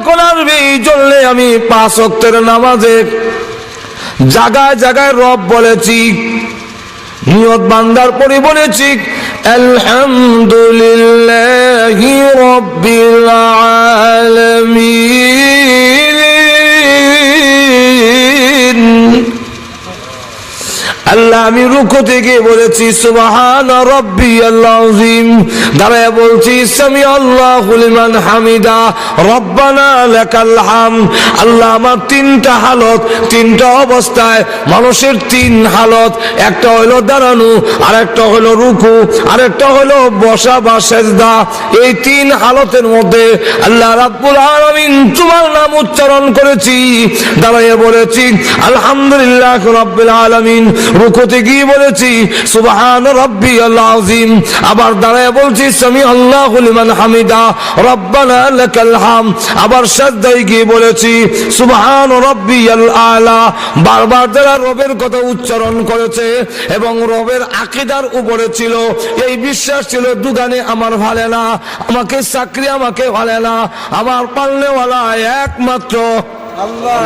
এখন আসবে এই জন্য আমি 5 ওয়াক্তের নামাজে জায়গায় জায়গায় রব বলেছি, নিয়ত বান্দার পরে বলেছি আলহামদুলিল্লাহি রাব্বিল আলামিন। আল্লাহ আমি রুকু থেকে বলেছি সুবহানা রাব্বিয়াল আযীম, দাঁড়ায় বলছি সামি আল্লাহু লিমান হামিদা রব্বানা লাকাল হামদ। আল্লাহ আমার 3টা হালত, 3টা অবস্থায় মানুষের 3 হালত, একটা হলো দাঁড়ানো, আরেকটা হলো রুকু, আরেকটা হলো বসা বা সেজদা। এই 3 হালতের মধ্যে আল্লাহ রাব্বুল আলামিন তোমার নাম উচ্চারণ করেছি, দাঁড়ায় বলেছি আলহামদুলিল্লাহ রাব্বিল আলামিন, রুকুতে গিয়ে বলেছি সুবহান রাব্বিয়াল আযীম, আবার দাঁড়ায় বলছি সামি আল্লাহু লিমান হামিদা রব্বানা লাকাল হামদ, আবার সাজদায় গিয়ে বলেছি সুবহান রাব্বিয়াল আলা। বারবার যারা রবের কথা উচ্চারণ করেছে এবং রবের আকীদার উপরে ছিল, এই বিশ্বাস ছিল দুগানে আমার ভালো না, আমাকে চাকরি আমাকে ভালো না, আমার পালনেওয়ালা একমাত্র আল্লাহ।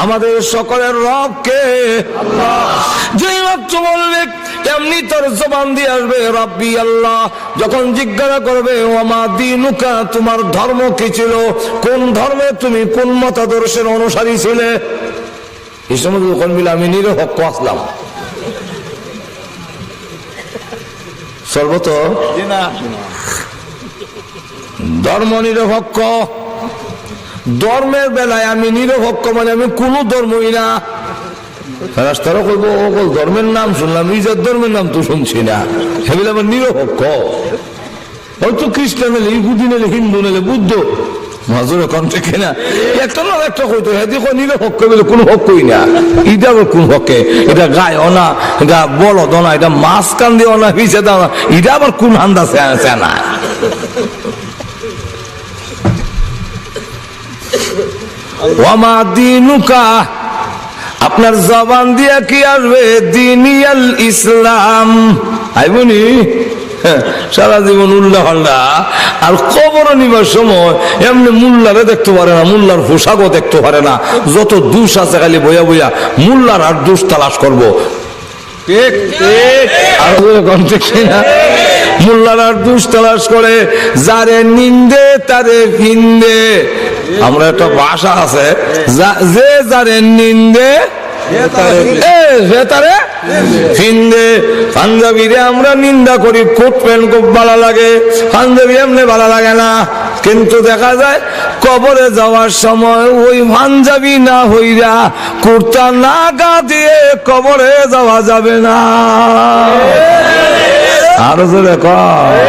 আমাদের সকলের রব কে? যেই মাত্র বলবে এমনি তোর জবান দিয়ে আসবে রাব্বি আল্লাহ। যখন জিজ্ঞাসা করবে ওমা দীনুকা, তোমার ধর্ম কি ছিল, কোন ধর্মে তুমি কোন মতাদর্শের অনুসারী ছিলে, এই সময় যখন বলে আমি নিরপেক্ষ আসলাম, সর্বত ধর্ম নিরপেক্ষ। ধর্মের বেলায় আমি নিরপেক্ষ মানে আমি কোন ধর্মই না। রাস্তারও করবো ওকল ধর্মের নাম শুনলাম, নিজের ধর্মের নাম তো শুনছি না, সেগুলো আমার নিরপেক্ষ। হয়তো খ্রিস্টান এলে, ইহুদি নেলে, হিন্দু নেলে, বুদ্ধ, মাজুরে কণ্ঠে কেনা একটা না একটা হইতো, দেখো নিরপেক্ষ বলে কোনো হকই না। এটা আবার কোন হকে? এটা গায়ে অনা, এটা বলদ না, এটা মাছ কান দিয়ে অনা হিসে দাও না, এটা আবার কোন হান্দা চেনা? ওয়ামা দীনুকা, আপনার জবান দিয়া কি আসবে দীনিয়াল ইসলাম, আইবনি সারা জীবন উল্লাহ হল্লা। আর কবর নিবার সময় এমনি মুল্লারে দেখতে পারে না, মুল্লার পোশাকও দেখতে পারে না, যত দোষ আছে খালি বইয়া বইয়া মুল্লার আর দোষ তালাশ করবো। মুল্লার আর দোষ তালাশ করে, যারে নিন্দে তারে ফিন্দে। আমরা একটা ভাষা আছে, যে যারে নিন্দে পাঞ্জাবিরে আমরা নিন্দা করি, কোট প্যান্ট খুব ভালো লাগে, পাঞ্জাবি এমনি ভালো লাগে না, কিন্তু দেখা যায় কবরে যাওয়ার সময় ওই পাঞ্জাবি না হইরা কুর্তা না গা দিয়ে কবরে যাওয়া যাবে না। আরো জোরে কয়,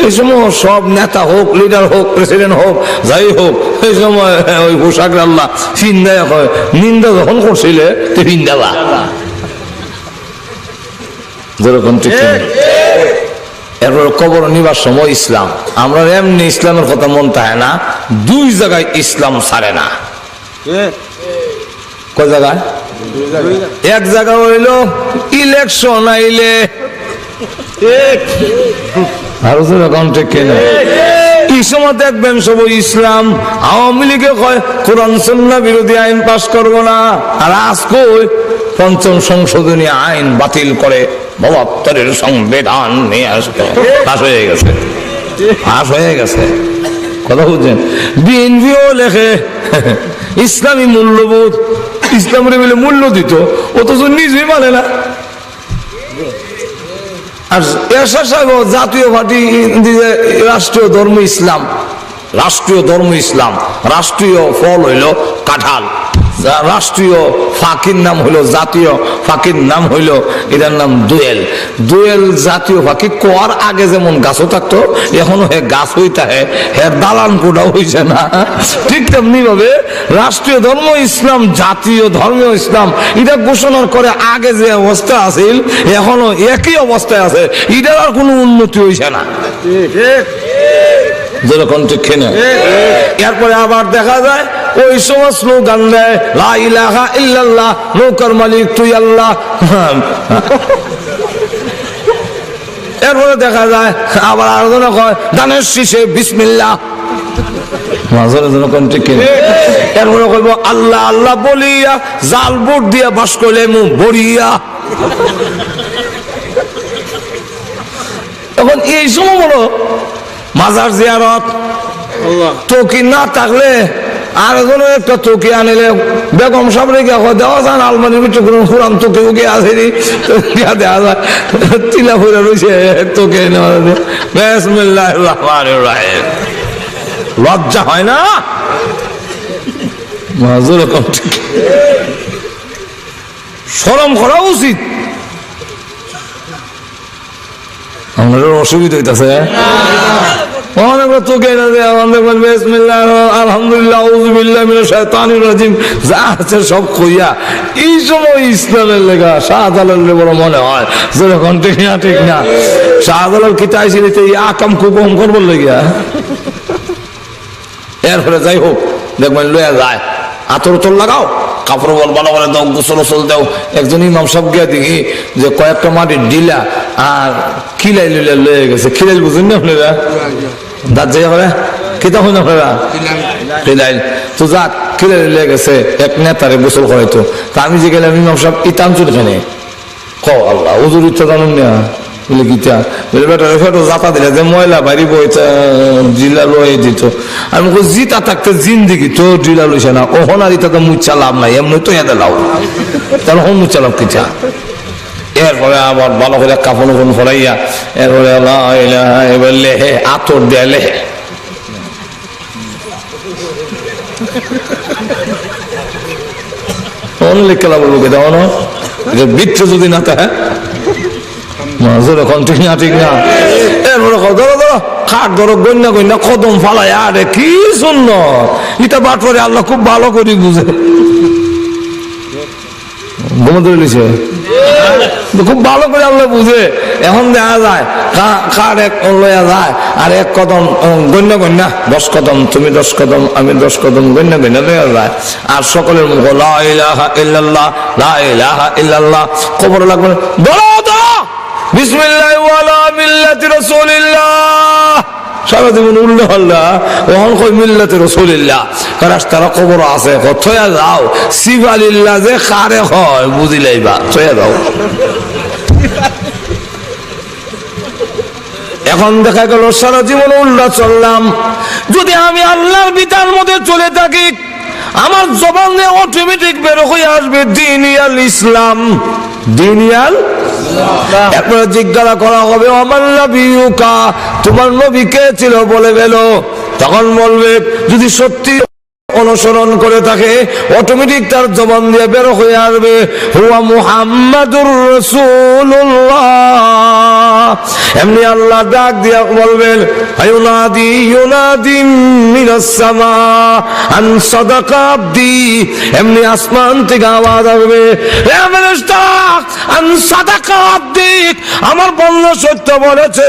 এই সময় সব নেতা হোক, লিডার হোক, প্রেসিডেন্ট হোক, যাই হোক, এই সময় ওই পোশাক আল্লাহ ফিন্দায় হয়, নিন্দা যখন করছিলে তো ফিন্দাবা যেরকম। ঠিক এরপর কবর নিবার সময় ইসলাম, আমরা এমনি ইসলামের কথা মন থাকে না, 2 জায়গায় ইসলাম ছাড়ে না। কয় জায়গায়? এক জায়গা হইল ইলেকশন আইলে, এই সময় দেখবেন সব ইসলাম আওয়ামী লীগে কয় কোরআন সুন্নাহ বিরোধী আইন পাস করবো না, আর আজকে ৫ম সংশোধনী আইন বাতিল করে ৭২-এর সংবিধান নিয়ে আসতে পাস হয়ে গেছে, পাস হয়ে গেছে। কথা বুঝছেন? বিএনপিও লেখে ইসলামী মূল্যবোধ, ইসলামের মিলে মূল্য দিত, অথচ নিজেই মানে না। আর এরশাদ সাহেব জাতীয় পার্টি রাষ্ট্রীয় ধর্ম ইসলাম, রাষ্ট্রীয় ধর্ম ইসলাম, রাষ্ট্রীয় ফল হইল কাঁঠাল, রাষ্ট্রীয় ফাঁকির নাম হইল, জাতীয় ফাঁকির নাম হইল, এটার নাম দোয়েল। দোয়েল জাতীয় ফাঁকি কোয়ার আগে যেমন গাছও থাকতো, এখনো হে গাছ হইতে হে দালান কোটাও হইছে না। ঠিক তেমনি ভাবে রাষ্ট্রীয় ধর্ম ইসলাম, জাতীয় ধর্মীয় ইসলাম, এটা ঘোষণার করে আগে যে অবস্থা আছিল এখনো একই অবস্থায় আছে, এটার আর কোনো উন্নতি হইছে না। যেরকম ঠিক কিনা? এরপরে আবার দেখা যায় ওই সময় স্লোগান দেয় লা ইলাহা ইল্লাল্লাহ, নৌকার মালিক তুই আল্লাহ। এরপরে দেখা যায় আবার আরেকজনে কয় ধানের শীষে বিসমিল্লাহ, এরপরে কইব আল্লাহ আল্লাহ বলিয়া জাল বুট দিয়া বাস করলে বড়িয়া। এখন এই সময় বলো মাজার জিয়ারত তোকি না থাকলে আর একজনের একটা তোকি আনিলে বেগম সাহেব রেখে দেওয়া যায় না, আলমারির ভিতরে কোনো পুরান তোকে উকে আসেনি, দেওয়া যায় তিলা ফুরা রয়েছে তোকে বিসমিল্লাহির রহমানির রহিম। লজ্জা হয় না? শরম করা উচিত। আমাদের অসুবিধা হইতেছে অনেকগুলো তোকে আলহামদুলিল্লাহ আউযুবিল্লাহি মিনাশ শাইতানির রাজিম যা আছে সব কইয়া এই সময় ইসলামের লেখা শাহজালাল বড় মনে হয় যেরকম ঠিক না ঠিক না। শাহজালাল কি চাইছিল আকাম কুকম করবো লেগিয়া। এরপরে যাই হোক দেখবেন লইয়া যায় আতর তোর লাগাও, কাপড় বল ভালো করে দাও, গোসল গোসল দাও। একজন ইমাম সব গিয়া দেখি যে কয়েকটা মাটির ডিলা আর খিলাই লইলা লয়ে গেছে। খিলাইল বুঝুন না আপনারা? দাঁত যাই করে কিতা হয় না আপনারা? খিলাইল তো যাক খিলাই লয়ে গেছে এক নেতারে গোসল করাইতো। তা আমি যে গেলাম ইমাম সাহেব ইতাম চুল খানে ক আল্লাহ হুজুর ইচ্ছা জানুন না বলে গীতা বলে বেটা ফেটো জাতা দিলে যে ময়লা বাড়ি বইটা জিলা লয়ে দিত। আমি জিতা থাকতে জিন্দিগি তো জিলা লইছে না ও হনার ইটা তো মুচ্ছা লাভ নাই, এমনি তো এদের লাভ তাহলে হন মুচ্ছা লাভ কিটা। এরপরে আবার ভালো করে কাপড় ফোন ফরাইয়া এরপরে এবার লেহে আতর দেয়া লেহে লিখে লাভ লোকে দেওয়া না বৃত্ত যদি না থাকে ঠিক না ঠিক না। এরপরে ধরো ধরো খাট ধরো গন্যা গন্যা কদম ফালাই আরে কি শূন্য এটা বাটরে আল্লাহ খুব ভালো করে বুঝে খুব ভালো করে আল্লাহ বুঝে। এখন দেখা যায় কার এক লয়া যায় আর এক কদম গন্যা গন্যা 10 কদম তুমি 10 কদম আমি 10 কদম গন্যা গন্যা লয়া যায় আর সকলের মুখ লা ইলাহা ইল্লাল্লাহ লা ইলাহা ইল্লাল্লাহ কবর লাগবে বলো তো বিসমিল্লাহ ওয়ালা মিল্লাতি রাসূলিল্লাহ সারা জীবন উল্লেখ আল্লাহ ওহন কই মিল্লাতে রাসূলিল্লাহ রাস্তার কবর আছে থয়া যাও সিফালিল্লাহ যে খারে হয় বুঝিলাইবা থয়া যাও। এখন দেখা গেল সারা জীবন উল্লাহ চললাম, যদি আমি আল্লাহর বিধান মধ্যে চলে থাকি আমার জবান দিয়ে অটোমেটিক বের হয়ে আসবে দিনিয়াল ইসলাম দিনিয়াল। এরপরে জিজ্ঞাসা করা হবে আমার নবিয়ুকা তোমার নবী কে ছিল বলে গেল, তখন বলবে যদি সত্যি অনুসরণ করে থাকে অটোমেটিক তার জবান দিয়ে বের হয়ে আসবে হুয়া মুহাম্মাদুর রাসূলুল্লাহ। এমনি আল্লাহ ডাক দিয়া বলবেন আয়ুনাদি ইউনাদি মিনাস সামা আন সাদাকা আবদি, এমনি আসমান থেকে আওয়াজ আসবে হে ফেরেশতা আন সাদাকা আবদি আমার বান্দা সত্য বলেছে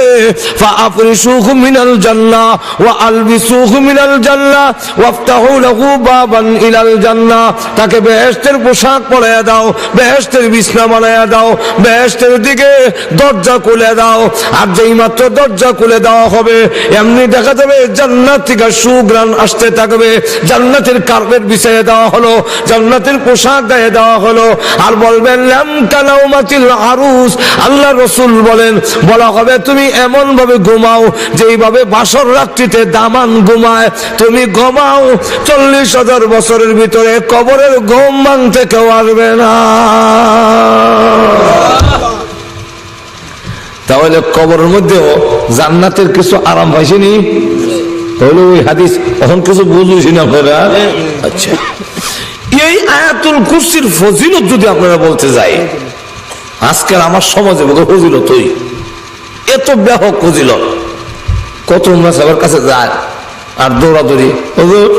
ফাআফরিশুহু মিনাল জান্নাহ ওয়া আলবিসুহু মিনাল জান্নাহ ওয়াফতাহু লাহু বাবান ইলাল জান্নাহ, তাকে বেহেশতের পোশাক পরাইয়া দাও, বেহেশতের বিছনা বানাইয়া দাও, বেহেশতের দিকে দরজা খুলে দাও। আর যেই মাত্র দরজা খুলে দেওয়া হবে এমনি দেখা যাবে জান্নাত থেকে সুঘ্রাণ আসতে থাকবে, জান্নাতের কার্পেট বিছাইয়ে দেওয়া হলো, জান্নাতের পোশাক গায়ে দেওয়া হলো। আর বলবেন লাম কানাউমাতিল আরুস, আল্লাহ রাসূল বলেন বলা হবে তুমি এমন ভাবে ঘুমাও যেইভাবে বাসর রাত্রিতে দামান ঘুমায় তুমি ঘুমাও, 40,000 বছরের ভিতরে কবরের ঘুম ভাঙতে কেউ আসবে না। তাহলে কবরের মধ্যেও জান্নাতের কিছু আরাম পাইছেনি তাহলে ওই হাদিস এখন কিছু বুঝেছি না আপনারা। আচ্ছা এই আয়াতুল কুরসির ফজিলত যদি আপনারা বলতে যাই আজকাল আমার সমাজে ফজিলত এত ব্যাপক ফজিলত, কত উম্মাহ সাহেবের কাছে যায় আর দৌড়াদৌড়ি হুজুর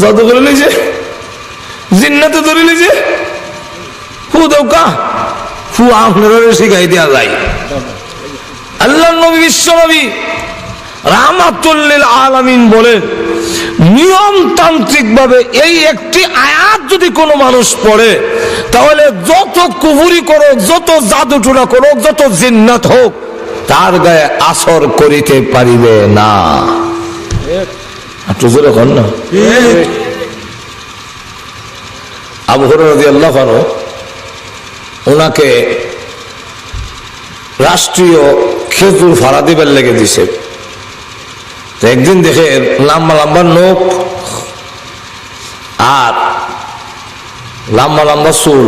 জাদু করে নিয়েছে জিন্নাতে ধরে নিয়েছে ফু দৌকা ফু আপনারা শিখাই দেওয়া যায়। আল্লাহ নবী বিশ্ব নবী রাহমাতুল লিল আলামিন বলেন নিয়মতান্ত্রিক ভাবে এই একটি আয়াত যদি কোনো মানুষ পড়ে তাহলে যত কুফরি করুক, যত জাদু টোনা করুক, যত জিন্নাত হোক তার গায়ে আসর করিতে পারিবে না। একটু জোরে কর না। আবু হুরায়রা রাদিয়াল্লাহু আনহু ওনাকে রাষ্ট্রীয় খেজুর ভাড়া দিবার লেগে দিছে। তো একদিন দেখে লম্বা লম্বা নখ আর লম্বা লম্বা চুল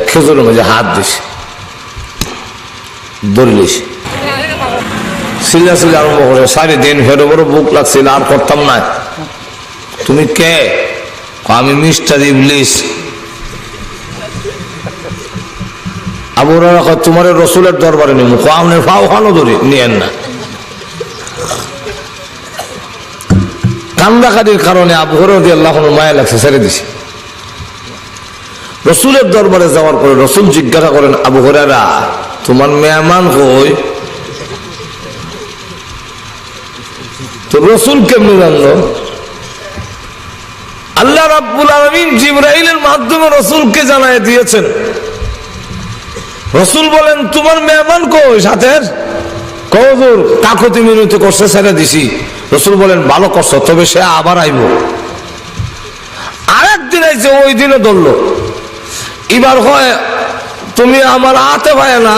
খেজুরের মধ্যে হাত দিছে, ধরলিস সিলা সিলা আরম্ভ করে। সারি দিন ফেরো বড় বুক লাগছিল, আর করতাম না। তুমি কে? আমি মিস্টার ইবলিস। আবু হুরায়রা কয় তোমার রসুলের দরবারে নিব। আপনার ফাও খানো ধরে নিয়েন না। কান্দাকাটির কারণে আবু হুরায়রা রাদিয়াল্লাহু আনহু মায়া লাগছে, ছেড়ে দিছে। রসুলের দরবারে যাওয়ার পরে রসুল জিজ্ঞাসা করেন, আবু হুরায়রা তোমার মেহমান কই? তো রসুল কেমনে জানলো? আল্লাহ রাব্বুল আলামিন জিবরাইলের মাধ্যমে রসুলকে জানায় দিয়েছেন। রসুল বলেন তোমার মেহমান কই সাথের? কওজুর কাকতি মিনতি করছে, ছেড়ে দিছি। রসুল বলেন ভালো করছো, তবে সে আবার আইব। আরেকদিন আইছে, ওই দিনও ধরলো। এবার হয় তুমি আমার হাতে পায় না,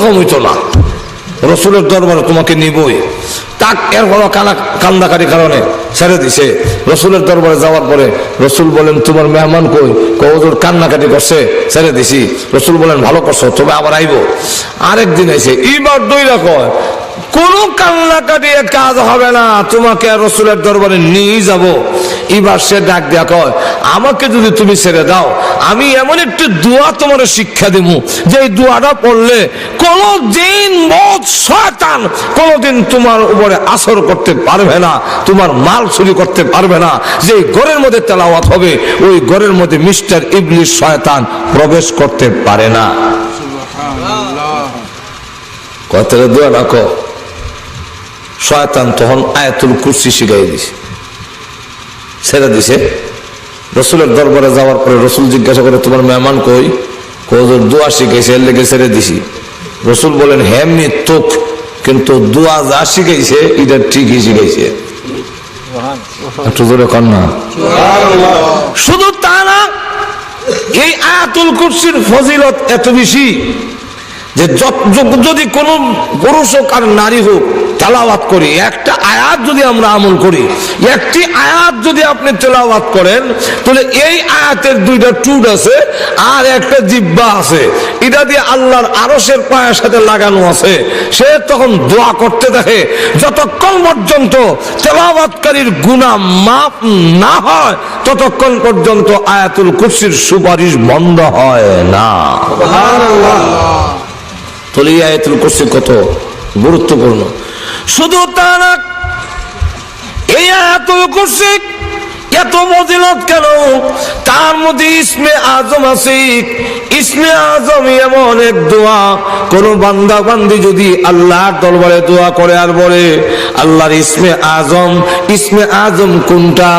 হইতো না, রসুলের দরবারে তোমাকে নিবই। তাক এরপর কান্দাকারী কারণে ছেড়ে দিছে। রসুলের দরবারে যাওয়ার পরে রসুল বলেন তোমার মেহমান কই? কওজুর কান্নাকাটি করছে, ছেড়ে দিছি। রসুল বলেন ভালো করছো, তবে আবার আইব। আরেকদিন আইছে, এবার দইরা কয় কোন কান্নাকাটি কাজ হবে না, তোমাকে রসুলের দরবারে নিয়ে যাব। এবার সে ডাক দিয়া কয় আমাকে যদি তুমি ছেড়ে দাও, আমি এমন একটি দোয়া তোমার শিক্ষা দেব, যে দোয়াটা পড়লে কোনদিন মদ শয়তান কোনদিন তোমার উপরে আসর করতে পারবে না, তোমার মাল চুরি করতে পারবে না। যে ঘরের মধ্যে তেলাওয়াত হবে, ওই ঘরের মধ্যে মিস্টার ইবলিস শয়তান প্রবেশ করতে পারে না। কথাটা দোয়া রাখো। শয়তান তখন আয়াতুল কুরসি শিখাই দিছে, ছেড়ে দিছে। রসুলের দরবারে যাওয়ার পরে রসুল জিজ্ঞাসা করে তোমার মেহমান কই? কওজুর দোয়া শিখাইছে, এর লেগে ছেড়ে দিছি। রসুল বলেন হেমনি তোক, কিন্তু দোয়া যা শিখাইছে এটা ঠিকই শিখাইছে। একটু জোরে কর না। শুধু তা না, এই আয়াতুল কুরসির ফজিলত এত বেশি যে যদি কোনো পুরুষ হোক আর নারী হোক তেলাওয়াত করি, একটা আয়াত যদি আমরা আমল করি, একটি আয়াত যদি আপনি তেলাওয়াত করেন, তাহলে এই আয়াতের দুইটা টুট আছে আর একটা জিহ্বা আছে, এটা দিয়ে আল্লাহর আরশের পায়ের সাথে লাগানো আছে। সে তখন দোয়া করতে থাকে, যতক্ষণ পর্যন্ত তেলাওয়াতকারীর গুনাহ মাফ না হয় ততক্ষণ পর্যন্ত আয়াতুল কুরসির সুপারিশ বন্ধ হয় না। সুবহানাল্লাহ। তাহলে এই আয়াতুল কুরসি কত গুরুত্বপূর্ণ। শুধু তা না, এই আয়াতুল কুরসি এত ফজিলত কেন? তার মধ্যে ইসমে আজম আছে। ইসমে আজম এমন এক দোয়া, কোন বান্দা বান্দি যদি আল্লাহর দরবারে দোয়া করে আর বলে আল্লাহর ইসমে আজম, ইসমে আজম কোনটা?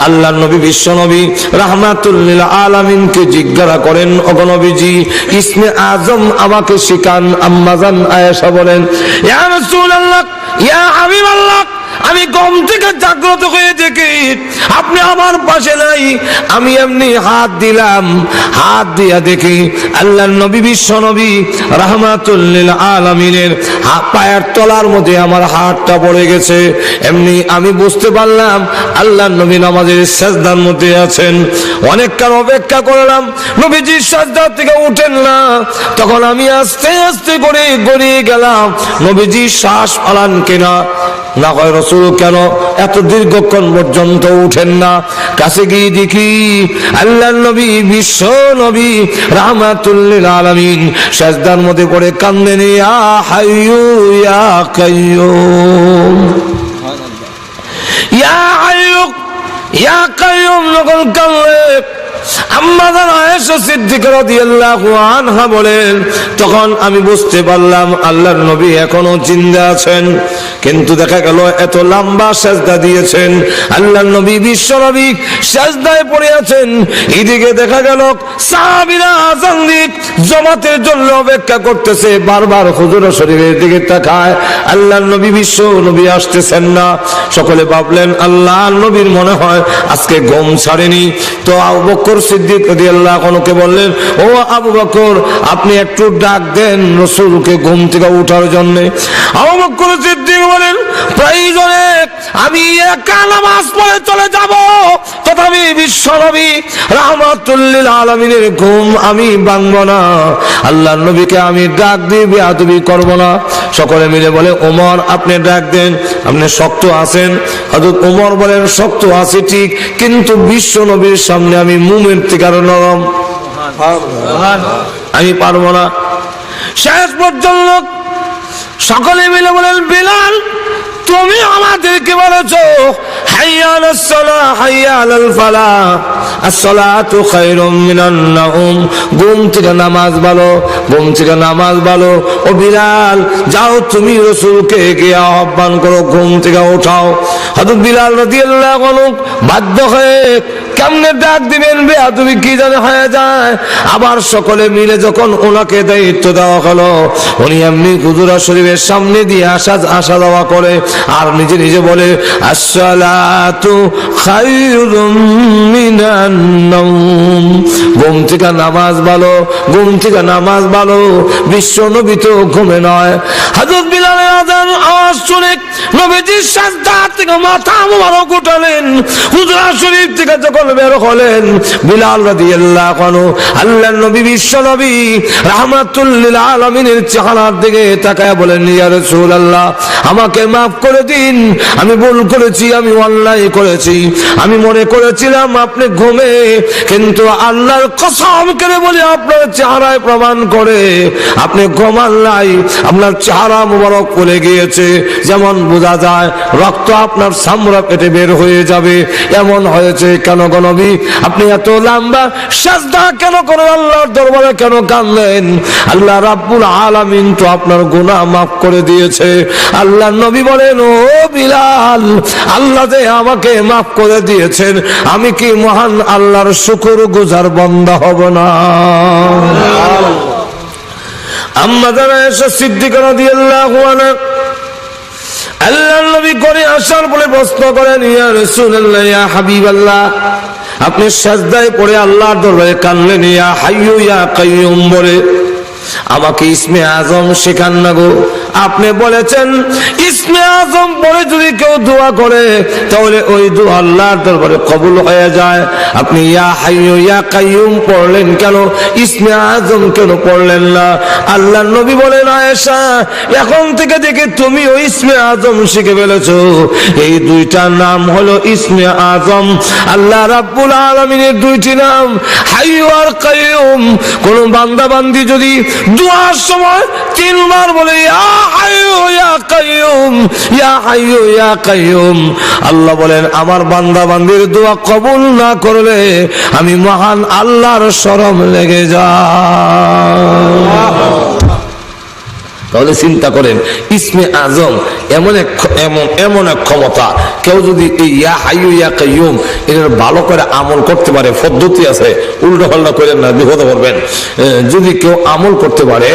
আল্লাহর নবী বিশ্ব নবী রাহমাতুল লিল আলামিনকে জিজ্ঞাসা করেন, ওগো নবীজি ইসমে আজম আমাকে শিখান। আম্মাজান আয়েশা বলেন, ইয়া রাসূলুল্লাহ, ইয়া হাবিবাল্লাহ, আমি ঘুম থেকে জাগ্রত হয়ে দেখি আপনি আমার পাশে নাই। আমি এমনি হাত দিলাম, হাত দিয়া দেখি আল্লাহর নবী বিশ্ব নবী রাহমাতুল লিল আলামিনের পায়ের তলার মধ্যে আমার হাতটা পড়ে গেছে। এমনি আমি বুঝতে পারলাম আল্লাহর নবী নামাজের সিজদার মধ্যে আছেন। অনেকক্ষণ অপেক্ষা করলাম, নবীজি সিজদা থেকে উঠেন না। তখন আমি আস্তে আস্তে করে গড়িয়ে গেলাম, নবীজি শ্বাস ফেলান কিনা। না হয় রসুল কেন এত দীর্ঘক্ষণ পর্যন্ত উঠেন না? কাছে গিয়ে দেখি আল্লাহর নবী বিশ্ব নবী রাহমাতুল লিল আলামিন সিজদার মধ্যে পড়ে কান্দেন, ইয়া হাইয়ু ইয়া কাইয়ুম, ইয়া হাইয়ু ইয়া কাইয়ুম। যখন কাঁদলেন আম্মা জান আয়েশা সিদ্দিকা রাদিয়াল্লাহু আনহা বলেন, তখন আমি বুঝতে পারলাম আল্লাহর নবী এখনো জিন্দা আছেন, কিন্তু দেখা গেল এত লম্বা সেজদা দিয়েছেন, আল্লাহর নবী বিশ্ব নবী সেজদায় পড়ে আছেন। এদিকে দেখা গেল সাহাবীরা আযান দিক জামাতের জন্য অপেক্ষা করতেছে, বারবার হুজুর শরীফের দিকে তাকায়, আল্লাহর নবী বিশ্ব নবী আসতেছেন না। সকলে ভাবলেন আল্লাহর নবীর মনে হয় আজকে ঘুম ছাড়েনি। তো আবু বকর সিদ্দিক রাদিয়াল্লাহু আনহুকে বললেন, ও আবু বকর, আপনি একটু ডাক দেন রাসূলকে ঘুম থেকে ওঠার জন্য। আবু বকর সিদ্দিক বলেন, প্রয়োজনে আমি একা নামাজ পড়ে চলে যাব, তথাপি বিশ্ব নবী রাহমাতুল লিল আলামিনের ঘুম আমি ভাঙব না, আল্লাহর নবীকে আমি ডাক দিয়ে বেয়াদবি করব না। সকলে মিলে বলে, ওমর আপনি ডাক দেন, আপনি শক্ত আছেন। হযরত ওমর বলেন, শক্ত আছি ঠিক, কিন্তু বিশ্ব নবীর সামনে আমি মুমিন থেকে আরো নরম, আমি পারবো না। শেষ পর্যন্ত সকলে মিলে বলেন, বিলাল তুমি আমাদেরকে বলেছো হাইয়া আলাস সালাহ হাইয়া আলাল ফালাহ, আসসালাতু খায়রুম মিনান নাওম, ঘুম থেকে নামাজ ভালো, ঘুম থেকে নামাজ ভালো। ও বিলাল যাও তুমি রাসূলকে গিয়ে আহ্বান করো, ঘুম থেকে ওঠাও। হযরত বিলাল রাদিয়াল্লাহু আনহু বাধ্য হয়ে কেমনে ডাক দিবেন, বেয়াদবি কি জানে হয়ে যায়। আবার সকলে মিলে যখন ওনাকে দায়িত্ব দেওয়া হলো, উনি এমনি হুজুর শরীফের সামনে দিয়ে আসা যাওয়া করে আর নিজে নিজে বলে, আসসালাতু খায়রুম মিনান নাওম, ঘুম থেকে নামাজ ভালো, ঘুম থেকে নামাজ ভালো। বিশ্ব নবী তো ঘুমে নয়। হযরত বিলালের আযান আওয়াজ শুনে নবীজির সাজদা থেকে মাথা মোবারক উঠালেন, হুজুর শরীফ থেকে যখন বের হলেন, বিলাল রাদিয়াল্লাহু আনহু আল্লাহর নবী বিশ্ব নবী রাহমাতুল লিল আলামিনের চেহারার দিকে তাকায় বলেন, ইয়া রাসূলুল্লাহ আমাকে maaf করে দিন, আমি ভুল করেছি, আমি অন্যায় করেছি, আমি মনে করেছিলাম আপনি ঘুমে, কিন্তু আল্লাহর কসম করে বলি আপনার চেহারায় প্রমাণ করে আপনি ঘুমান নাই, আপনার চেহারা মোবারক ফুলে গিয়েছে, যেমন বোঝা যায় রক্ত আপনার চামড়া পেটে বের হয়ে যাবে, এমন হয়েছে। কেন গো নবী আপনি এত লম্বা সাজদা কেন করেন, আল্লাহর দরবারে কেন কাঁদলেন? আল্লাহ রাব্বুল আলামিন তো আপনার গুনাহ maaf করে দিয়েছে। আল্লাহর নবী বলেন, ও বিলাল আল্লাহ যে আমাকে maaf করে দিয়েছেন, আমি কি মহান আল্লাহর শুকরগুজার বান্দা হব না? আম্মা জান আয়েশা সিদ্দিকা রাদিয়াল্লাহু আনহা আল্লাহর নবী করে আসার বলে প্রশ্ন করেন, ইয়া রাসূলুল্লাহ ইয়া হাবিবাল্লাহ আপনি সাজদায় পড়ে আল্লাহর দরবারে কাঁদলেন, ইয়া হাইয়ু ইয়া কাইয়ুম বলে, আমাকে ইসমে আজম শেখান না গো। আপনি বলেছেন ইসমে আজম পড়ে যদি কেউ দোয়া করে তাহলে ওই দোয়া আল্লাহর দরবারে কবুল হয়ে যায়। আপনি ইয়া হাইয়ু ইয়া কাইয়ুম পড়লেন কেন, ইসমে আজম কেন পড়লেন না? আল্লাহর নবী বলেন, আয়েশা এখন থেকে দেখে তুমি ওই ইসমে আজম শিখে ফেলেছো। এই দুইটা নাম হলো ইসমে আজম, আল্লাহ রাব্বুল আলামিনের দুইটি নাম হাইয়ু আর কাইয়ুম। কোন বান্দা বান্দি যদি দুয়ার সময় তিনবার বলে ইয়া হাইয়ু ইয়া কাইয়ুম, ইয়া হাইয়ু ইয়া কাইয়ুম, আল্লাহ বলেন আমার বান্দা বান্দির দোয়া কবুল না করলে আমি মহান আল্লাহর শরম লেগে যায়। তাহলে চিন্তা করেন ইসমে আজম এমন এক ক্ষমতা, কেউ যদি এই ইয়া হাইয়ু ইয়া কাইয়ুম এর ভালো করে আমল করতে পারে, পদ্ধতি আছে, উল্টো পাল্টা করেন না বিপদে পড়বেন। যদি কেউ আমল করতে পারে,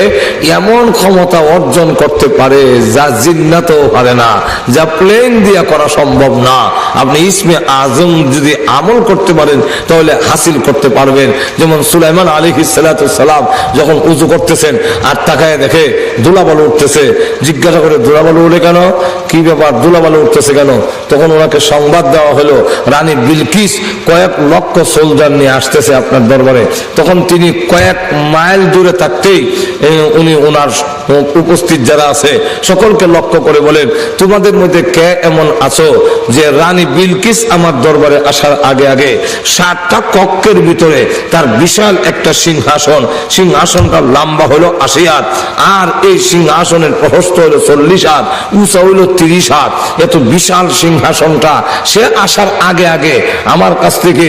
এমন ক্ষমতা অর্জন করতে পারে যা জিন্নাতেও পারে না, যা প্লেন দিয়া করা সম্ভব না। আপনি ইসমে আজম যদি আমল করতে পারেন তাহলে হাসিল করতে পারবেন। যেমন সুলাইমান আলাইহিস সালাতু সালাম যখন উযু করতেছেন আর তাকায় দেখে ধুলাবালু উঠতেছে, জিজ্ঞাসা করে ধুলাবালু উঠে কেন, কি ব্যাপার ধুলাবালু উঠতেছে কেন? তখন ওনাকে সংবাদ দেওয়া হলো রানী বিলকিস কয়েক লক্ষ সোলজার নিয়ে আসতেছে আপনার দরবারে। তখন তিনি কয়েক মাইল দূরে থাকতেই উনি ওনার উপস্থিত যারা আছে সকলকে লক্ষ্য করে বলেন, তোমাদের মধ্যে কে এমন আছো যে রানী বিলকিস আমার দরবারে আসার আগে আগে 7টা কক্ষের ভিতরে তার বিশাল একটা সিংহাসন, সিংহাসনটা লম্বা হলো 80 হাত, আর এই সিংহাসনের প্রশস্ত হলো 40 হাত, উঁচা হইল 30 হাত। এত বিশাল সিংহাসনটা সে আসার আগে আগে আমার কাছ থেকে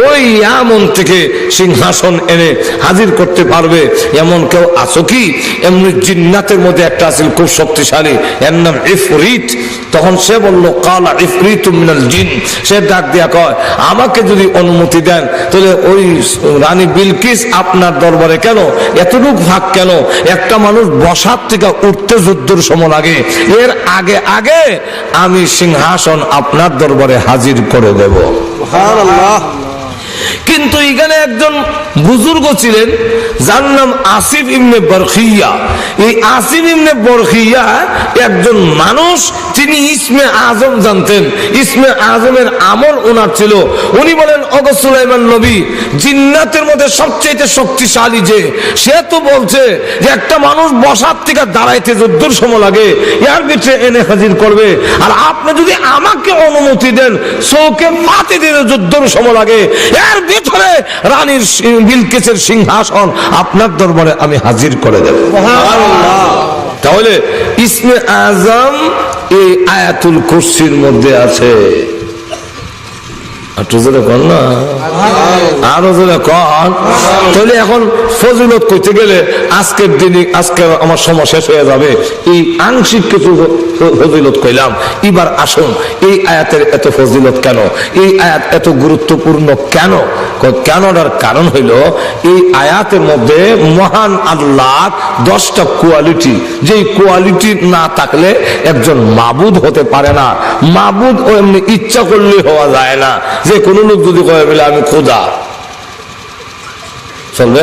ওই এমন থেকে সিংহাসন এনে হাজির করতে পারবে এমন কেউ আছো কি? এমনি জিন্নাতের মধ্যে একটা আছে খুব শক্তিশালী, এর নাম ইফরিত। তখন সে বলল কালা ইফরিতু মিনাল জিন। সে ডাক দিয়া কয়, আমাকে যদি অনুমতি দেন তাহলে ওই রানী বিলকিস আপনার দরবারে কেন এতটুক ভাগ কেন? একটা মানুষ বসার থেকে উঠতে যুদ্ধের সময় লাগে, এর আগে আগে আমি সিংহাসন আপনার দরবারে হাজির করে দেব। সুবহানাল্লাহ। কিন্তু এখানে একজন বুজুর্গ ছিলেন যার নাম আসিফ ইবনে বরখিয়া। এই আসিফ ইবনে বরখিয়া একজন মানুষ, তিনি ইসমে আজম জানতেন, ইসমে আজমের আমল ওনার ছিল। উনি বলেন, ওগো সুলাইমান নবী, জিন্নাতের মধ্যে সবচেয়ে শক্তিশালী যে, সে তো বলছে যে একটা মানুষ বসার থেকে দাঁড়াইতে যুদ্ধের সময় লাগে, এর ভিতরে এনে হাজির করবে, আর আপনি যদি আমাকে অনুমতি দেন চৌকে পাতি দিলে যুদ্ধের সময় লাগে, এর ভিতরে রানীর বিলকিসের সিংহাসন আপনার দরবারে আমি হাজির করে দেব। তাহলে ইসমে আজম এই আয়াতুল কুরসির মধ্যে আছে। আরো জোরে কন। তাহলে এখন ফজিলত কইতে গেলে আজকের দিনে আজকে আমার সময় শেষ হয়ে যাবে। এই আংশিক কিছু ফজিলত কইলাম। এবার আসুন, এই আয়াতের এত ফজিলত কেন? এই আয়াত এত গুরুত্বপূর্ণ কেন? কেনটার কারণ হইল এই আয়াতের মধ্যে মহান আল্লাহ 10টা কোয়ালিটি, যেই কোয়ালিটি না থাকলে একজন মাবুদ হতে পারে না। মাবুদ ও এমনি ইচ্ছা করলে হওয়া যায় না। যে কোন লোক যদি কয়ে বলে আমি খোদা, চলবে?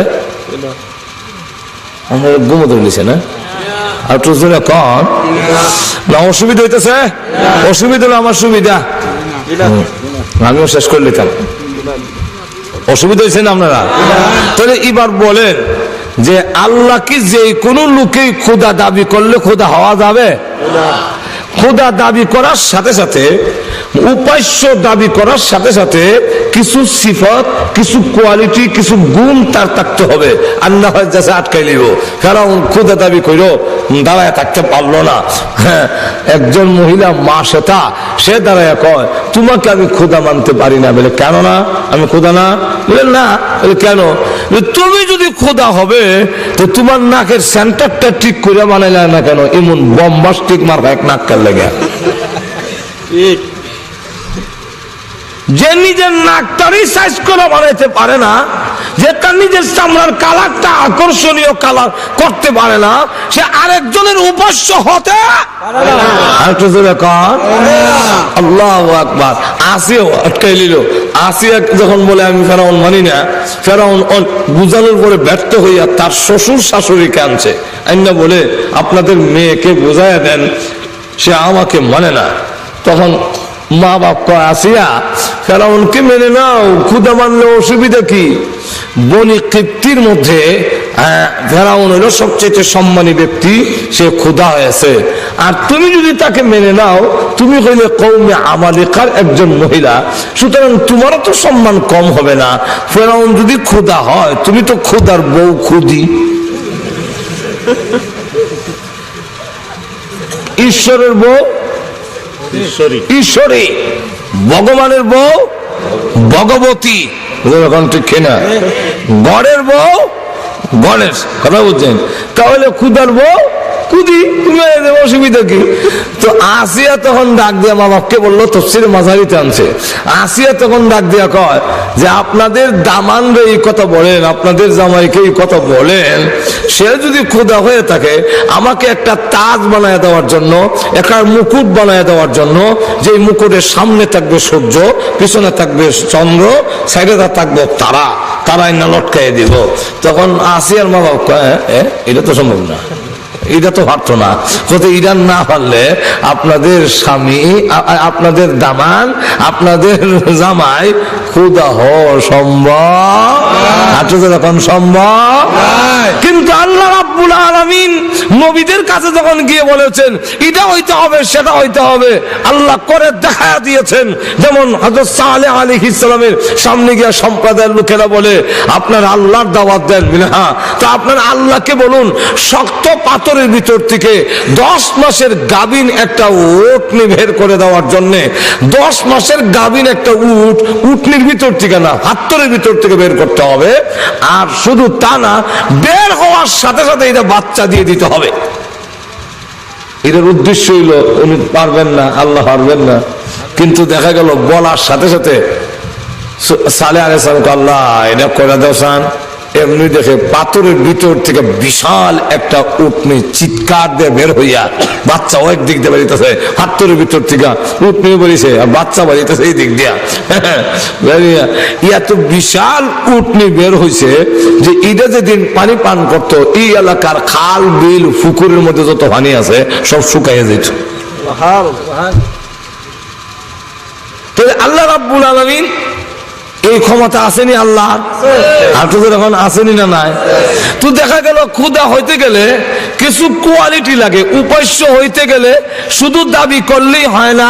আমরা ঘুমোতে বলেছে না? আর তো কন না, অসুবিধা হইতেছে? অসুবিধা হলো আমার সুবিধা, আমিও শেষ করে নিতাম। অসুবিধা হয়েছে না আপনারা? তাহলে এবার বলেন যে আল্লাহ কি যে কোনো লোকেই খোদা দাবি করলে খোদা হওয়া যাবে? খোদা দাবি করার সাথে সাথে, উপাস্য দাবি করার সাথে সাথে কিছু সিফত, কিছু কোয়ালিটি, কিছু গুণ তার থাকতে হবে। আর না হয় যাচ্ছে আটকাই লিব। কারণ খোদা দাবি করো, দাঁড়ায় থাকতে পারলো না। হ্যাঁ, একজন মহিলা মা সেটা, সে দাঁড়ায় কয় তোমাকে আমি খোদা মানতে পারি না। বলে কেন না? আমি খোদা না? বলে না। বলে কেন? তুমি যদি খোদা হবে তো তোমার নাকের সেন্টারটা ঠিক করে বানাইলে না কেন? এমন বম্বাস্টিক মার এক নাককার লেগে। যে নিজের নাকটারই সাইজ করে বানাইতে পারে না, যে তার নিজের চামড়ার কালারটা আকর্ষণীয় কালার করতে পারে না, সে আরেকজনের উপাস্য হতে পারে না। আল্লাহু আকবার। আসিয়া আটকাই নিল। আসিয়া যখন বলে আমি ফেরাউন মানি না, ফেরাউন বুঝানোর পরে ব্যর্থ হইয়া তার শ্বশুর শাশুড়িকে আনছে। আইনা বলে আপনাদের মেয়েকে বুঝাইয়া দেন, সে আমাকে মানে না। তখন মা বাপ কয় আসিয়া ফেরাউনকে মেনে নাও, খুদা মানলে অসুবিধা কি? বনি কিপ্তির মধ্যে ফেরাউন হলো সবচেয়ে সম্মানী ব্যক্তি, সে খুদা হয়েছে। আর তুমি যদি তাকে মেনে নাও, তুমি হইলে কওমে আমালিকার একজন মহিলা, সুতরাং তোমারও তো সম্মান কম হবে না। ফেরাউন যদি খুদা হয়, তুমি তো খুদার বউ খুদি। ঈশ্বরের বউ ঈশ্বরী, ভগবানের বউ ভগবতী, ঠিক কিনা? গড়ের বউ গণেশ, কথা বুঝছেন? তাহলে খুদার বউ খুদি, তুমি অসুবিধা কি? তো আসিয়া তখন ডাক দিয়া মা বাপকে বললো, তফসিরে মাঝারিতে আনছে। আসিয়া তখন ডাক দিয়া কয় যে আপনাদের দামানরে এই কথা বলেন, আপনাদের জামাইকে এই কথা বলেন, সে যদি খোদা হয়ে থাকে আমাকে একটা তাজ বানায় দেওয়ার জন্য, একটা মুকুট বানায় দেওয়ার জন্য, যে মুকুটের সামনে থাকবে সূর্য, পিছনে থাকবে চন্দ্র, সাইডে থাকবে তারা, তারাই না লটকাই দিব। তখন আসিয়ার মা বাপ কয় এটা তো সম্ভব না, এটা তো পারতো না। এটা না পারলে আপনাদের স্বামী, আপনাদের দামান, আপনাদের জামাই খোদা হওয়া সম্ভব? এখন সম্ভব? কিন্তু আল্লাহ রাব্বুল আলামিন নবীদের কাছে যখন গিয়ে বলেছেন এটা হইতে হবে সেটা হইতে হবে, আল্লাহ করে দেখা দিয়েছেন। যেমন হযরত সালেহ আলাইহিস সালামের সামনে গিয়ে সম্প্রদায়ের লোকেরা বলে আপনার আল্লাহর দাওয়াত দেন, হ্যাঁ তো আপনার আল্লাহকে বলুন শক্ত পাথরের ভিতর থেকে 10 মাসের গাভীন একটা উটনি বের করে দেওয়ার জন্য। 10 মাসের গাভীন একটা উটনির ভিতর থেকে না, পাথরের ভিতর থেকে বের করতে হবে। আর শুধু তা না, বের হওয়ার সাথে সাথে এটা বাচ্চা দিয়ে দিতে হবে। এটার উদ্দেশ্য হইল উনি পারবেন না, আল্লাহ পারবেন না, কিন্তু দেখা গেল বলার সাথে সাথে সালেহ আলাইহিস সালাম আল্লাহ এটা করে দেওয়ান। এমনি দেখে পাথরের ভিতর থেকে বিশাল একটা উটনি চিৎকার দিয়ে বের হইয়া বাচ্চা ওই দিক দিয়ে বেরিয়েছে, পাথরের ভিতর থেকে উটনি বেরিয়েছে আর বাচ্চা বেরিয়েছে এই দিক দিয়া। এত বিশাল উটনি বের হয়েছে যে এটা যেদিন পানি পান করতো এই এলাকার খাল বিল পুকুরের মধ্যে যত পানি আছে সব শুকাইয়া যেত। আল্লাহ রাব্বুল আলামিন এই ক্ষমতা আসেনি আল্লাহ, আর তোদের এখন আসেনি না নাই? তো দেখা গেল ক্ষুধা হইতে গেলে কিছু কোয়ালিটি লাগে, উপাস্য হইতে গেলে শুধু দাবি করলেই হয় না,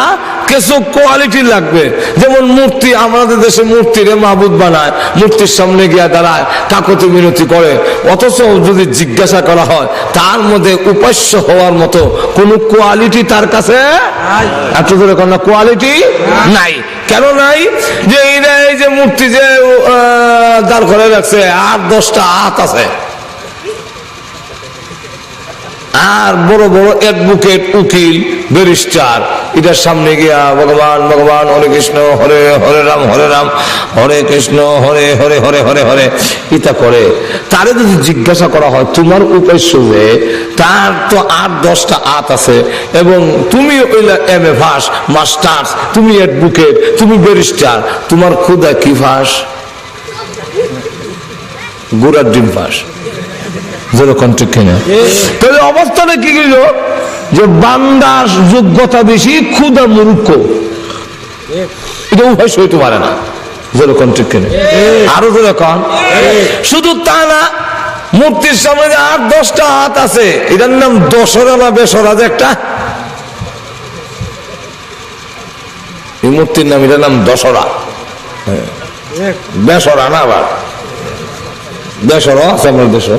কিছু কোয়ালিটি লাগবে। যেমন মূর্তি, আমাদের দেশে মূর্তিরে মাবুদ বানায়, মূর্তির সামনে গিয়া দাঁড়ায়, কাকতি মিনতি করে, অথচ যদি জিজ্ঞাসা করা হয় তার মধ্যে উপাস্য হওয়ার মতো কোন কোয়ালিটি তার কাছে এতদূর কোনো কোয়ালিটি নাই। কেন নাই? যে এই যে মূর্তি যে দাঁড় করে রাখছে আর 10টা হাত আছে, আর বড় বড় অ্যাডভোকেট, উকিল, ব্যারিস্টার এটার সামনে গিয়া ভগবান ভগবান হরে কৃষ্ণ হরে হরে রাম হরে রাম হরে কৃষ্ণ হরে হরে হরে হরে হরে ইতা করে। তারে যদি জিজ্ঞাসা করা হয় তোমার উপাস্য যে তার তো 8-10টা হাত আছে এবং তুমি MA পাস, মাস্টার্স, তুমি অ্যাডভোকেট, তুমি ব্যারিস্টার, তোমার ক্ষুধা কি ফাঁস? গোড়ার ডিম ফাঁস। তাহলে অবস্থাটা কি গেল যে বান্দার যোগ্যতা বেশি, ক্ষুধা মূর্খ, এটা উভয় হইতে পারে না। যেরকম ঠিক কিনা আরো যেরকম, শুধু তা না, মূর্তির সামনে যে 8-10টা হাত আছে এটার নাম দশরা না বেসরা, যে একটা এই মূর্তির নাম, এটার নাম দশরা, বেসরা না। আবার বেসরা আছে আমার দেশে,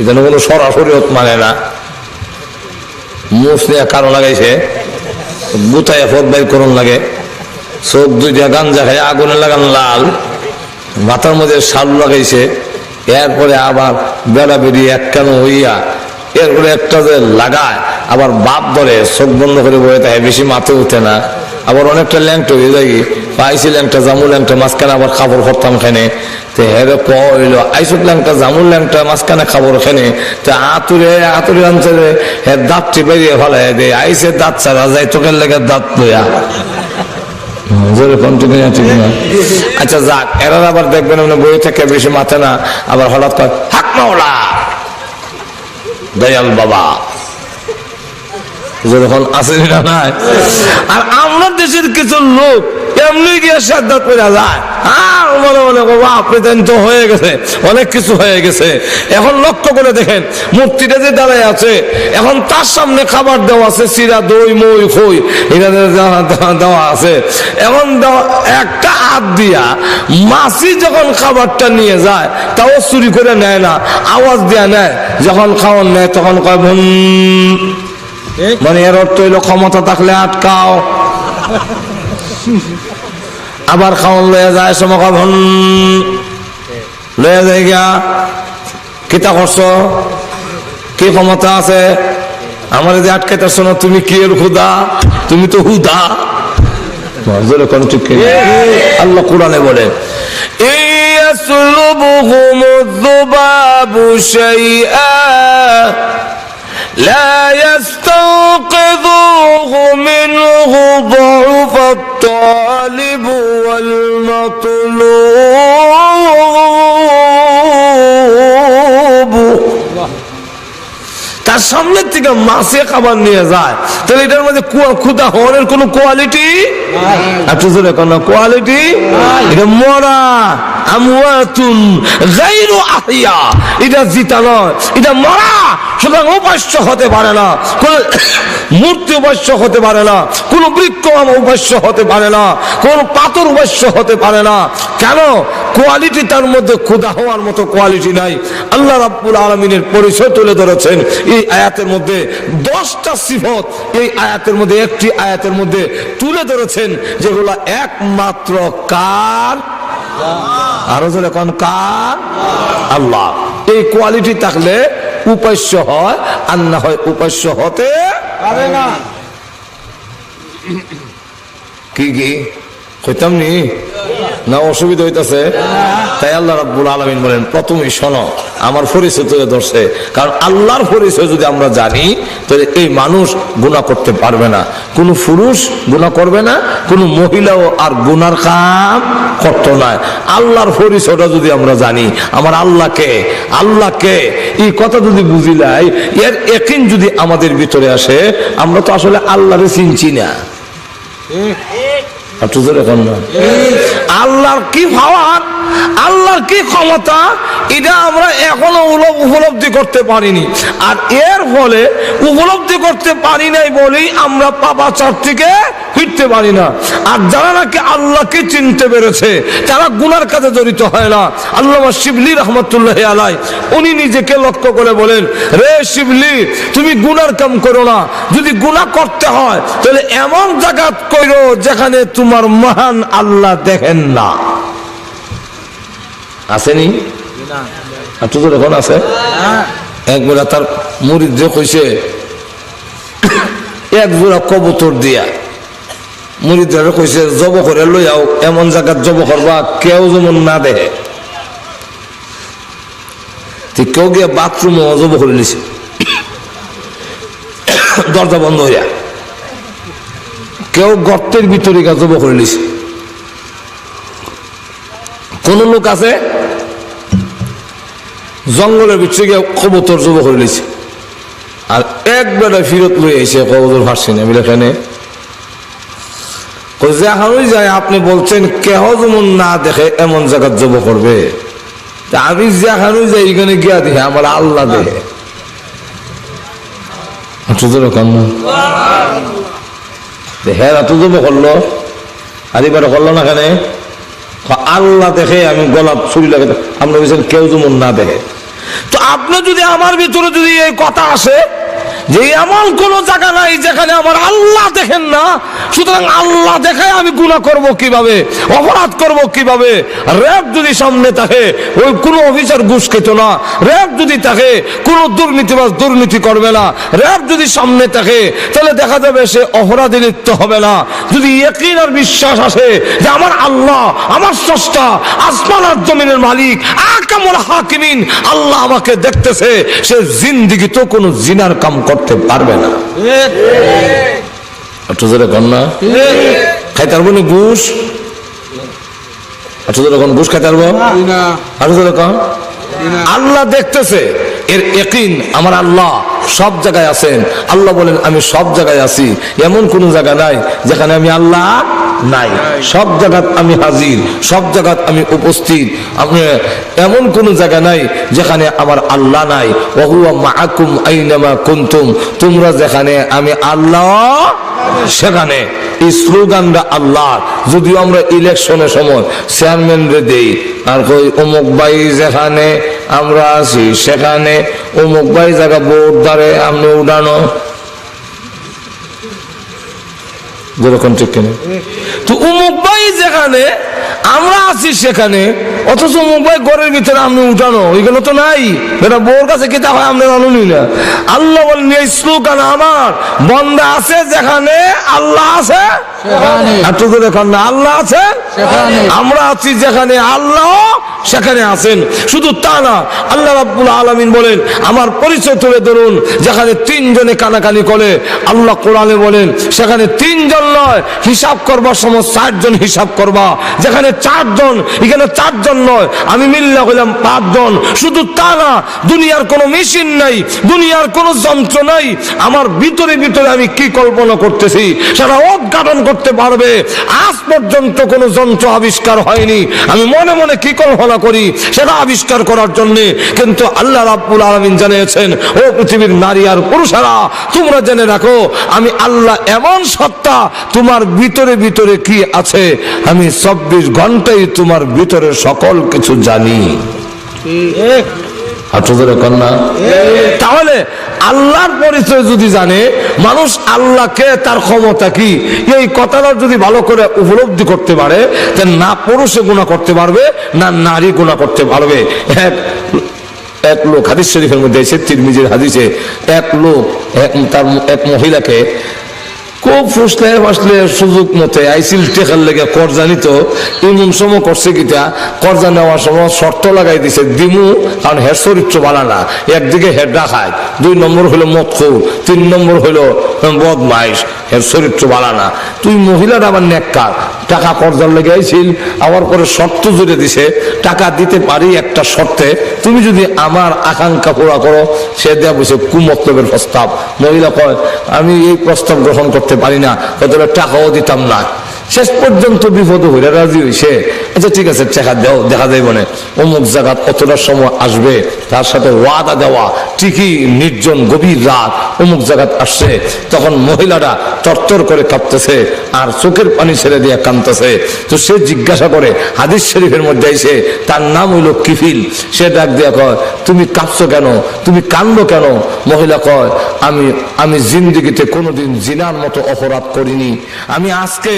এখানে কোনো সরাসরি মানে না, মুখ নিয়ে কারো লাগাইছে, বুতায় ফত বাই করুন লাগে, চোখ দুইটা গাঞ্জা খাই আগুনে লাগান লাল, মাথার মধ্যে শাল লাগাইছে, এরপরে আবার বেড়া বেরিয়ে এক কেন হইয়া এরপরে একটা যে লাগায় আবার বাপ ধরে চোখ বন্ধ করে বয়ে থাকে, বেশি মাথে উঠে না, আবার অনেকটা ল্যাংটা হয়ে যায়, পাইছি ল্যাংটা জামুল ল্যাংটা মাঝখানে আবার খাবার করতাম খানে, তো হেরে কইল আইসুক ল্যাংটা জামুল ল্যাংটা মাঝখানে খাবার খানে, তো আতুরে আতুরে আনছে হের দাঁতটি বেরিয়ে ফেলে দে, আইসে দাঁত ছাড়া যায় চোখের লেগে দাঁত লইয়া। আচ্ছা যাক, এরা আবার দেখবেন বই থেকে বেশি মাথে না, আবার হঠাৎ করে হাক মাওলা দয়াল বাবা, যখন আসেনি না নাই। আর আমরা দেশের কিছু লোক এমনি গিয়ে সাদ্দাত করে যায়, আর মনে মনে বাবা আপনি তো হয়ে গেছে, অনেক কিছু হয়ে গেছে। এখন লক্ষ্য করে দেখেন মূর্তিটা যে দাঁড়ায় আছে, এখন তার সামনে খাবার দেওয়া আছে, চিরা দই মই খই এটা দেওয়া আছে। এখন একটা হাত দিয়া মাছি যখন খাবারটা নিয়ে যায় তাও চুরি করে নেয় না, আওয়াজ দেয়া নেয়, যখন খাওয়ান নেয় তখন কয় ভুন, মানে এর অর্থ হইল ক্ষমতা থাকলে আটকাও। আবার খাওয়ান লয়ে যায় সময় ভন লয়ে যায় গিয়া কিতা করছো, কি ক্ষমতা আছে, আমার যে আটকাইতেছ না, তুমি কি এর হুদা, তুমি তো হুদা। আল্লাহ কোরআনে বলে لا يستنقذوه منه ضعف الطالب والمطلوب। তার সামনে থেকে মাছে খাবার নিয়ে যায়, তাহলে এটার মধ্যে ক্ষুধা হওয়ার কোন কোয়ালিটি, কোয়ালিটি এটা মরা আমওয়াতুন গায়রু আহিয়া, এটা জিতা নয়, এটা মরা। সুতরাং উপাস্য হতে পারে না, কোন মূর্তি উপাস্য হতে পারে না, কোন বৃক্ষ উপাস্য হতে পারে না, কোন পাথর উপাস্য হতে পারে না। কেন? কোয়ালিটি তার মধ্যে খোদা হওয়ার মতো কোয়ালিটি নাই। আল্লাহ রাব্বুল আলামিনের পরিচয় তুলে ধরেছেন এই আয়াতের মধ্যে। 10টা সিফত এই আয়াতের মধ্যে, একটি আয়াতের মধ্যে তুলে ধরেছেন, যেগুলো একমাত্র কার? আরো জোরে কোন? কার? আল্লাহ। এই কোয়ালিটি থাকলে উপাস্য হয়, আর না হয় উপাস্য হতে পারে না। কি কি কইতাম নি না অসুবিধা হইতাছে? তাই আল্লাহ রাব্বুল আলামিন বলেন প্রথমেই শোনো, আমার পরিচয় তুলে ধরছে। কারণ আল্লাহর পরিচয় যদি আমরা জানি, তাহলে এই মানুষ গুনাহ করতে পারবে না, কোনো পুরুষ গুনাহ করবে না, কোনো মহিলাও আর গুনার কাম করতো না। আল্লাহর পরিচয়টা যদি আমরা জানি, আমার আল্লাহকে এই কথা যদি বুঝিলাই, এর ইয়াকিন যদি আমাদের ভিতরে আসে, আমরা তো আসলে আল্লাহরে চিনছি না। আল্লাহর কি পাওয়ার, আল্লাহর কি ক্ষমতা, এটা আমরা এখনো উপলব্ধি করতে পারিনি। আর এর ফলে উপলব্ধি করতে পারি নাই বলেই আমরা পাপাচার থেকে ফিরতে পারি না। আর যারা নাকি আল্লাহকে চিনতে পেরেছে, তারা গুনার কাজে জড়িত হয় না। আল্লামা শিবলি রহমতুল্লাহ আলাই উনি নিজেকে লক্ষ্য করে বলেন, রে শিবলি, তুমি গুনার কাম করো না। যদি গুনাহ করতে হয় তাহলে এমন জায়গা করো যেখানে তোমার মহান আল্লাহ দেখেন না। আসেনি? এখন আছে। একবার তার মুরিদ যে কইছে, এক জোড়া কবুতর দিয়া মুরিদরা কইছে জব করে লই আও, এমন জায়গা জব করবা কেউ যেমন না দেখে। কেউ গিয়ে বাথরুমে জব করে নিছে, দরজা বন্ধ হইয়া। কেউ গর্তের ভিতরে জব করে নিছে। কোন লোক আছে জঙ্গলের ভিতরে গিয়ে কবুতর জব করে নিছে, আর একবারে ফিরত লই আইছে কবুতর ফাঁসি না বলে এখানে যায়। আপনি বলছেন কেহ যেমন না দেখে এমন জায়গা জব করবে, আমি যেখানে যাই এখানে গিয়া দেখে আমার আল্লাহ দেখে। হ্যাঁ এত জব করলো, আর এবারে করলো না কেন? আল্লাহ দেখে আমি গোলাপ ছুরি লাগে। আপনি বলছেন কেউ যেমন না দেখে। তো আপনি যদি আমার ভিতরে যদি এই কথা আসে যে এমন কোন জায়গা নাই যেখানে আমার আল্লাহ দেখেন না, সুতরাং আল্লাহ দেখে আমি গুনাহ করব কিভাবে, অপরাধ করব কিভাবে? র্যাব যদি সামনে থাকে, ওই কোনো অফিসার ঘুষ খেত না। র্যাব যদি থাকে, কোনো দুর্নীতিবাজ দুর্নীতি করবে না। র্যাব যদি সামনে থাকে, তাহলে দেখা যাবে সে অপরাধে লিপ্ত হবে না। যদি ইয়াকিন আর বিশ্বাস আসে যে আমার আল্লাহ, আমার স্রষ্টা, আসমান আর জমিনের মালিক, আহকামুল হাকিমিন, আল্লাহ আমাকে দেখতেছে, সে জিন্দেগি তো কোনো জিনার কাম করতে পারবে না। খাইতে পারবো না ঘুষ? ঘুষ খাইতে পারবো? আল্লাহ দেখতেছে, এর ইয়াকিন আমার আল্লাহ সব জায়গায় আছেন। আল্লাহ বলেন আমি সব জায়গায় আছি, এমন কোন জায়গা নাই যেখানে আমি আল্লাহ নাই। সব জায়গাত আমি হাজির, সব জায়গাত আমি উপস্থিত। আপনি এমন কোন জায়গা নাই যেখানে আমার আল্লাহ নাই। ওহুয়া মাআকুম আইনামা কুনতুম, তোমরা যেখানে আমি আল্লাহ সেখানে। এই স্লোগানটা আল্লাহ। যদিও আমরা ইলেকশনের সময় চেয়ারম্যান রে দেই, আর কই অমুক ভাই যেখানে আমরা আছি সেখানে অমুক ভাই জায়গা ভোট দ্বারে আপনি উঠানো, যেরকম ঠিক কিনা? তো অমুক ভাই যেখানে আমরা আছি সেখানে, অথচ অমুক ভাই ঘরের ভিতরে আপনি উঠানো, ওইগুলো তো নাই। এটা বউর কাছে কিতা হয় আপনি জানুনি না। আল্লাহ বলেন এই স্লোগান আমার, বন্দা আছে যেখানে আল্লাহ আছে সেখানে। আল্লাহ আছে, আমরা আছি যেখানে আল্লাহ সেখানে আছেন। শুধু তা না, আল্লাহ রাব্বুল আলামিন বলেন আমার পরিচয় তুলে ধরুন। যেখানে তিনজনে কানাকানি করে আল্লাহ কোরআনে বলেন সেখানে তিনজন নয়, হিসাব করবার সময় 4 জন হিসাব করবা। যেখানে 4 জন এখানে 4 জন নয়, আমি মিল্লা হইলাম 5 জন। শুধু তা না, দুনিয়ার কোনো মেশিন নাই, দুনিয়ার কোনো যন্ত্র নাই, আমার ভিতরে ভিতরে আমি কি কল্পনা করতেছি সেটা উদ্ঘাটন করতে পারবে। আজ পর্যন্ত কোনো যন্ত্র আবিষ্কার হয়নি, আমি মনে মনে কি কল্পনা করি সেটা আবিষ্কার করার জন্য। কিন্তু আল্লাহ রাব্বুল আলামিন জানিয়েছেন, ও পৃথিবীর নারী আর পুরুষেরা, তোমরা জেনে রাখো আমি আল্লাহ এমন সত্তা, তোমার ভিতরে ভিতরে কি আছে আমি 24 ঘন্টাই তোমার ভিতরে সকল কিছু জানি। তাহলে আল্লাহর পরিচয় যদি জানে মানুষ, আল্লাহকে তার ক্ষমতা কি, এই কথাটা যদি ভালো করে উপলব্ধি করতে পারে, না পুরুষে গুনাহ করতে পারবে না নারী গুনাহ করতে পারবে। এক লোক হাদিস শরীফের মধ্যে এসে, তিরমিজির হাদিসে, এক লোক এক মহিলাকে খুব ফুসলে ফাসলে সুযোগ মতে আইসিল টেকার লেগে কর্জা নিত। এমন সময় করছে কিটা, কর্জা নেওয়ার সময় শর্ত লাগাই দিছে দিমু, কারণ হের চরিত্র ভালো না। একদিকে হের ডাকায়, 2 নম্বর হইলো মদখোর, 3 নম্বর হইলো বদমাইশ, হের চরিত্র ভালো না। তুই মহিলার আবার নেককার, টাকা কর্জার লেগে আইছিল, আবার পরে শর্ত জুড়ে দিছে টাকা দিতে পারি একটা শর্তে, তুমি যদি আমার আকাঙ্ক্ষা পুরা করো। সে দেয়া বসে কুমতলবের প্রস্তাব। মহিলা কয় আমি এই প্রস্তাব গ্রহণ করতে পারি না, অতটা টাকাও দিতাম না। শেষ পর্যন্ত বিপদ হইলে রাজি হইছে, আচ্ছা ঠিক আছে টাকা দাও, দেখা যায় মানে অমুক জায়গাত অতটার সময় আসবে, তার সাথে ওয়াদা দেওয়া, ঠিকই নির্জন গভীর রাত অমুক জায়গাত আসছে। তখন মহিলাটা তরতর করে কাঁপতেছে আর চোখের পানি ছেড়ে দিয়ে কাঁদতেছে। তো সে জিজ্ঞাসা করে, হাদিস শরীফের মধ্যে এসে, তার নাম হইল কিফিল। সে ডাক দিয়া কয় তুমি কাঁপছো কেন, তুমি কান্দো কেন? মহিলা কয় আমি জিন্দিগিতে কোনোদিন জিনার মতো অপরাধ করিনি, আমি আজকে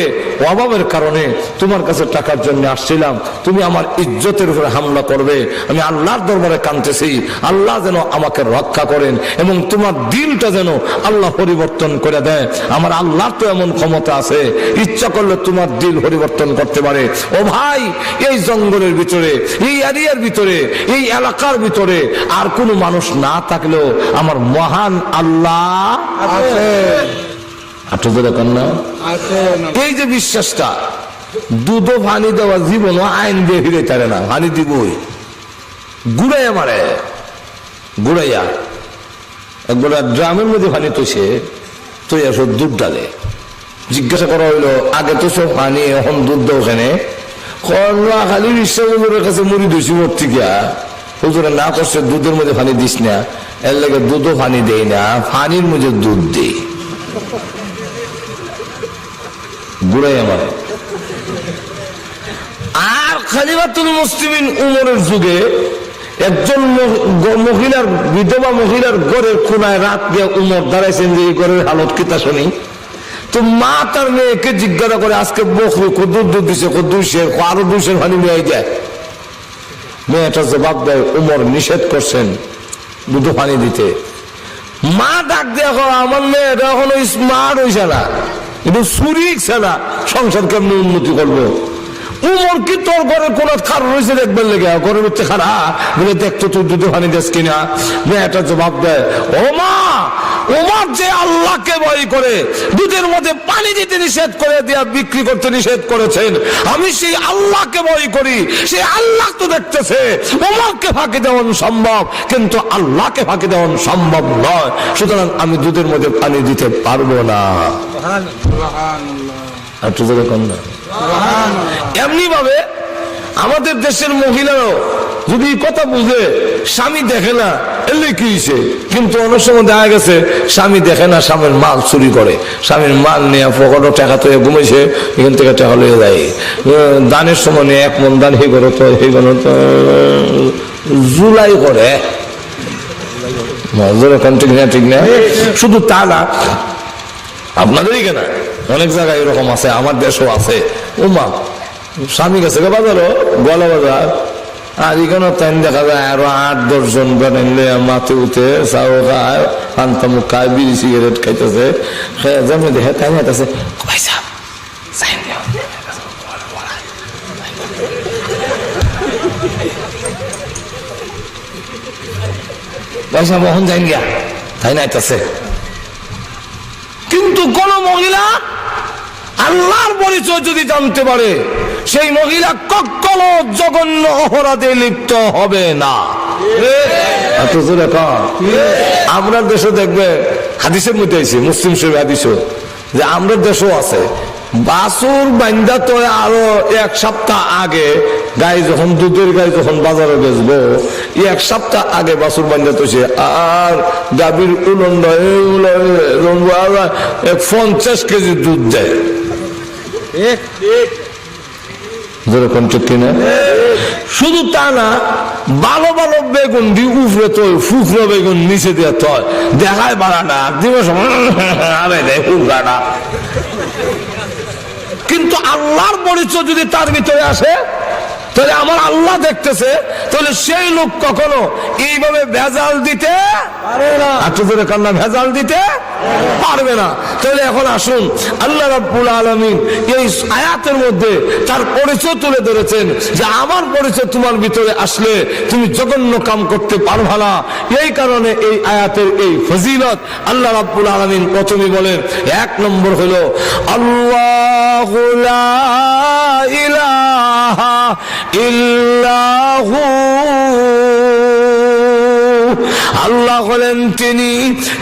অভাবের কারণে তোমার কাছে টাকার জন্য আসছিলাম, তুমি আমার ইজ্জতের উপরে হামলা করবে, আমি আল্লাহর দরবারে কাঁদতেছি, আল্লাহ যেন আমাকে রক্ষা করেন এবং তোমার দিলটা যেন আল্লাহ পরিবর্তন করে দেয়। আমার আল্লাহর তো এমন ক্ষমতা আছে, ইচ্ছা করলে তোমার দিল পরিবর্তন করতে পারে। ও ভাই, এই জঙ্গলের ভিতরে, এই এরিয়ার ভিতরে, এই এলাকার ভিতরে আর কোনো মানুষ না থাকলেও আমার মহান আল্লাহ আছে। এই যে বিশ্বাসটা, দুধ পানি দেওয়া জীবন আইন দিয়ে ফিরে তারে না, পানি দিবই গুড়াইয়া মারে, গুড়াইয়া একবার ড্রামের মধ্যে পানি তোষে তো সব দুধ ডালে। জিজ্ঞাসা করা হইলো আগে তো সব পানি, এখন দুধ দেও ওখানে। খালি বিশ্ব হুজুরের কাছে মুড়ি দিছি ওর থেকে, হুজুরে না করছে দুধের মধ্যে পানি দিস না, এর লাগে দুধও পানি দেই না, পানির মধ্যে দুধ দেই। বুড়াই আমার। আর খলিফাতুল মুসলিমিন উমরের যুগে একজন মহিলার, বিধবা মহিলার ঘরের কোনায় রাত দিয়ে উমর দাঁড়াইছেন যে এই ঘরের হালত কিতা শুনি। তো মা তার মেয়েকে জিজ্ঞাসা করে আজকে বকরি কদ্দুর দুধ দিছে, কদ্দুর আরো 200 পানি নিয়ে যায়। মেয়েটা জবাব দেয় উমর নিষেধ করছেন দুধ পানি দিতে। মা ডাক দেয়া আমার মেয়েটা এখনো স্মার্ট হয়েছে না, কিন্তু চুরি ছাড়া সংসার কেমনি উন্নতি করবো। উমর কি তোর ঘরের কোন খার রয়েছে দেখবেন লেগে, ঘরের হচ্ছে খারা বলে দেখতো তুই দুধে পানি দিস কিনা। মেয়েটা জবাব দেয় ও মা, উমর যে আল্লাহকে ভয় করে দুধের মধ্যে পানি দিতে নিষেধ করে দিয়া বিক্রি করতে নিষেধ করেছেন, আমি সেই আল্লাহকে ভয় করি, সেই আল্লাহ তো দেখতেছে। উমরকে ফাঁকি দেওয়ান সম্ভব কিন্তু আল্লাহকে ফাঁকি দেওয়ান সম্ভব নয়, সুতরাং আমি দুধের মধ্যে পানি দিতে পারবো না। এমনি ভাবে আমাদের দেশের মহিলারাও যদি কথা বুঝে, স্বামী দেখে না এলে কি হয়েছে, কিন্তু অনেক সময় দেখা গেছে স্বামী দেখে না, স্বামীর মাল চুরি করে, স্বামীর মাল নিয়ে পকেটও টাকা তো ঘুমেছে, এখান থেকে টাকা লয়ে যায়। দানের সময় নিয়ে 1 মন দান ঠিক করো তো জুলাই করে, ঠিক না। শুধু তা না, আপনাদেরই কেনা অনেক জায়গায় এরকম আছে, আমার দেশও আছে। ও মা স্বামী গেছে বাজারও গলা বাজার, আর এখানে তাই দেখা যায় আরো 8-10 জন বানাইলে মাথে উঠে চাও খায়, পান্তামুখ খায়, বিড়ি সিগারেট খাইতেছে, যেমন দেখে তাই আছে ভাই সাহেব পয়সা বহন যাই গিয়া তাই না আইতাছে। কিন্তু কোন মহিলা আল্লাহর পরিচয় যদি জানতে পারে সেই মহিলা কখনো জঘন্য অপরাধে লিপ্ত হবে না। আমরা দেশে দেখবে হাদিসের মধ্যে আছে, মুসলিম শরীফ হাদিস, যে আমরা দেশও আছে বাছুর বান্দা তো আরো এক সপ্তাহ আগে গাই যখন দুধের গাই যখন বাজারে বেচবো এক সপ্তাহ আগে বাছুর বান্দা তো আর গাভীর উলন্ড 50 কেজি দুধ দেয়। যেরকম ঠিক কিনা? শুধু তা না, ভালো ভালো বেগুন দি উফরে তো ফুফরো বেগুন নিচে দিয়ে তো দেখায় বাড়া না দিবস না। কিন্তু আল্লাহর পরিচয় যদি তার ভিতরে আসে তাহলে আমার আল্লাহ দেখতেছে, তাহলে সেই লোক কখনো এইভাবে ভেজাল দিতে পারে না। আচ্ছা কান্না ভেজাল দিতে পারবে না। তাহলে এখন আসুন, আল্লাহ রাব্বুল আলামিন এই আয়াতের মধ্যে তার পরিচয় তুলে ধরেছেন যে আমার পরিচয় তোমার ভিতরে আসলে তুমি জঘন্য কাম করতে পারবা না। এই কারণে এই আয়াতের এই ফজিলত আল্লাহ রাব্বুল আলামিন প্রথমে বলেন, 1 নম্বর হলো আল্লাহু লা ইলাহা ইল্লাহু, আল্লাহ হলেন তিনি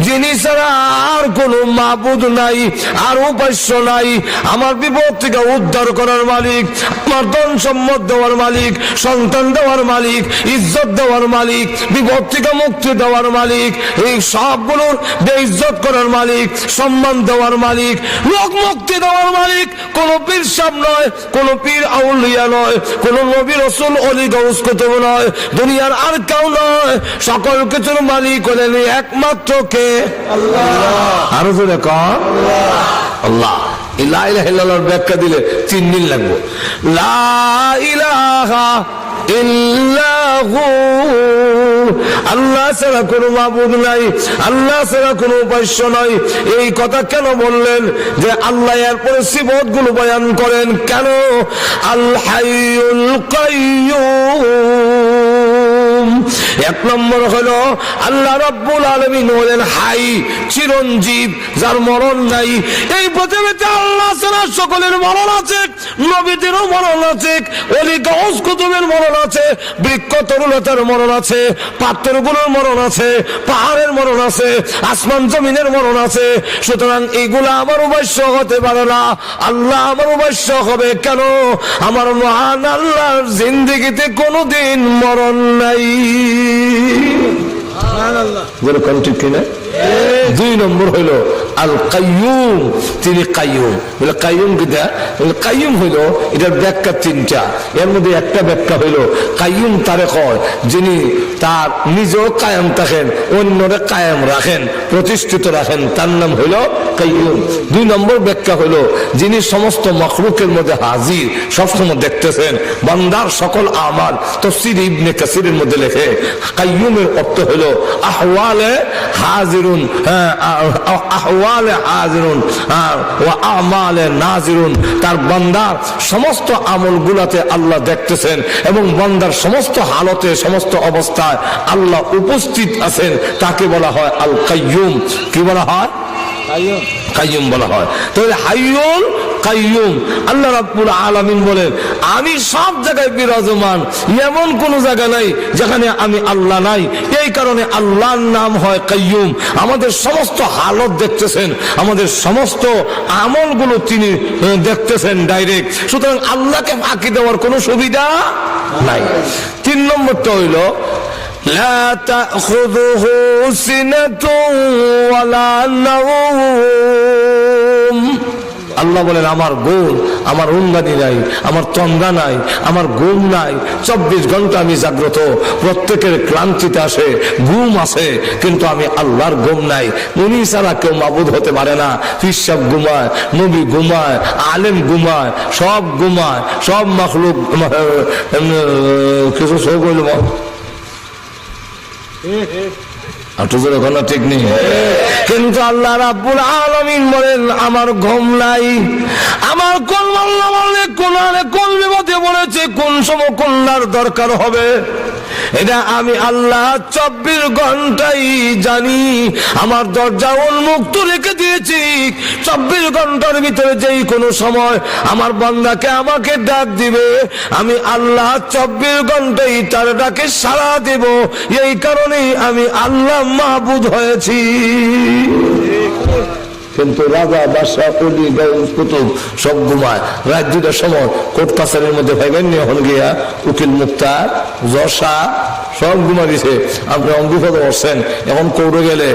যিনি ছাড়া আর কোন মাবুদ নাই, আর উপাস্য নাই। আমার বিপদ থেকে উদ্ধার করার মালিক, আমার ধন সম্পদ দেওয়ার মালিক, সন্তান দেওয়ার মালিক, ইজ্জত দেওয়ার মালিক, বিপদ থেকে মুক্তি দেওয়ার মালিক, এই সবগুলোর বেইজ্জত করার মালিক, সম্মান দেওয়ার মালিক, লোক মুক্তি দেওয়ার মালিক। কোন পীর সাহেব নয়, কোন পীর আউলিয়া নয়, কোন নবী রাসূল ওলি গাউস কুতুব নয়, দুনিয়ার আর কেউ নয়। সকল কিছুর মালিক হলেন একমাত্র কে? আল্লাহ। আরো জোরে কর আল্লাহ। লা ইলাহা ইল্লাল্লাহর ব্যাখ্যা দিলে 3 দিন লাগবে। লা ইলাহা ইল্লাহু, আল্লাহ ছাড়া কোনো মাবুদ নাই, আল্লাহ ছাড়া কোনো উপাস্য নাই। এই কথা কেন বললেন? যে আল্লাহ এরপরে সিফত গুলো বয়ান করেন কেন? আল হাইয়ুল কাইয়ুম। 1 নম্বর হলো আল্লাহ রাব্বুল আলামিন হলেন হাই, চিরঞ্জীব, যার মরণ নাই। এই পৃথিবীতে আল্লাহ ছাড়া সকলের মরণ আছে, নবীদেরও মরণ আছে, ওলি গাউস কুতুবের মরণ আছে, বৃক্ষ তরুলতার মরণ আছে, পাত্রগুলোর মরণ আছে, পাহাড়ের মরণ আছে, আসমান জমিনের মরণ আছে। সুতরাং এইগুলা আমার উপাস্য হতে পারে না। আল্লাহ আমার উপাস্য হবে কেন? আমার মহান আল্লাহর জিন্দেগিতে কোনোদিন মরণ নাই। ঠিক কিনা? 2 নম্বর হইল আল কাইয়ুম, তিনি কাইয়ুম। বলে কাইয়ুম কিনা? কাইয়ুম হইল এটার ব্যাখ্যা 3টা। এর মধ্যে একটা ব্যাখ্যা হইল কাইয়ুম তারে কয় যিনি তার নিজেও কায়েম থাকেন, অন্যরা কায়েম রাখেন, প্রতিষ্ঠিত রাখেন, তার নাম হইল কাইয়ুম। 2 নম্বর ব্যাখ্যা হইল যিনি সমস্ত মখলুকের মধ্যে হাজির, সবসময় দেখতেছেন বান্দার সকল আমাল। তাফসীর ইবনে কাসিরের মধ্যে লেখে কাইয়ুমের অর্থ হইল আহওয়ালে হাজিরুন, আহওয়ালে হাজিরুন ওয়া আমালে নাজিরুন। তার বান্দার সমস্ত আমলগুলোতে আল্লাহ দেখতেছেন এবং বান্দার সমস্ত হালতে, সমস্ত অবস্থায় আল্লাহ উপস্থিত আছেন। তাকে বলা হয় আল কাইয়ুম। কি বলা হয়? কাইয়ুম বলা হয়। তাহলে হাইয়ুল কাইয়ুম। আল্লাহ রাব্বুল আলামিন বলেন আমি সব জায়গায় বিরাজমান, এমন কোন জায়গা নাই যেখানে আমি আল্লাহ নাই। এই কারণে আল্লাহর নাম হয় কাইয়ুম। আমাদের সমস্ত হালত দেখতেছেন, আমাদের সমস্ত আমলগুলো তিনি দেখতেছেন ডাইরেক্ট। সুতরাং আল্লাহকে ফাঁকি দেওয়ার কোনো সুবিধা নাই। 3 নম্বরটা হইল লা তাখুযুহু সিনাতুন ওয়ালা নাওম। আল্লাহ বলেন আমার ঘুম, আমার উন্মাদি নাই, আমার তন্দ্রা নাই, আমার ঘুম নাই। 24 ঘন্টা আমি জাগ্রত। প্রত্যেকের ক্লান্তিতে আসে, ঘুম আসে, কিন্তু আমি আল্লাহর ঘুম নাই। উনি ছাড়া কেউ মাবুদ হতে পারে না। পীর সাহেব ঘুমায়, নবী ঘুমায়, আলেম ঘুমায়, সব ঘুমায়, সব মাখলুক কিছু সব হইল ঠিক নেই। কিন্তু আল্লাহ রাব্বুল আলামিন বলেন আমার ঘুম নাই। আমার কোন আল্লাহ বলে কোন বিপদে বলেছে কোন সময় কন্যার দরকার হবে, এটা আমি আল্লাহ 24 ঘন্টাই জানি। আমার দরজা উন্মুক্ত রেখে দিয়েছি। 24 ঘন্টার ভিতরে যেই কোনো সময় আমার বান্দাকে আমাকে ডাক দিবে, আমি আল্লাহ 24 ঘন্টাই তার ডাকে সাড়া দেব। এই কারণেই আমি আল্লাহ মাহবুদ হয়েছি। কিন্তু রাজা বাদশাহ অলি গাউস কুতুব সব ঘুমায়। রাত 2টার সময় কোর্ট কাছারির মধ্যে ভাইবেন এখন গিয়া উকিল মুক্তার জশা সব ঘুমা দিছে। আপনি অঙ্গিপদ বসছেন, এখন কোর্টে গেলে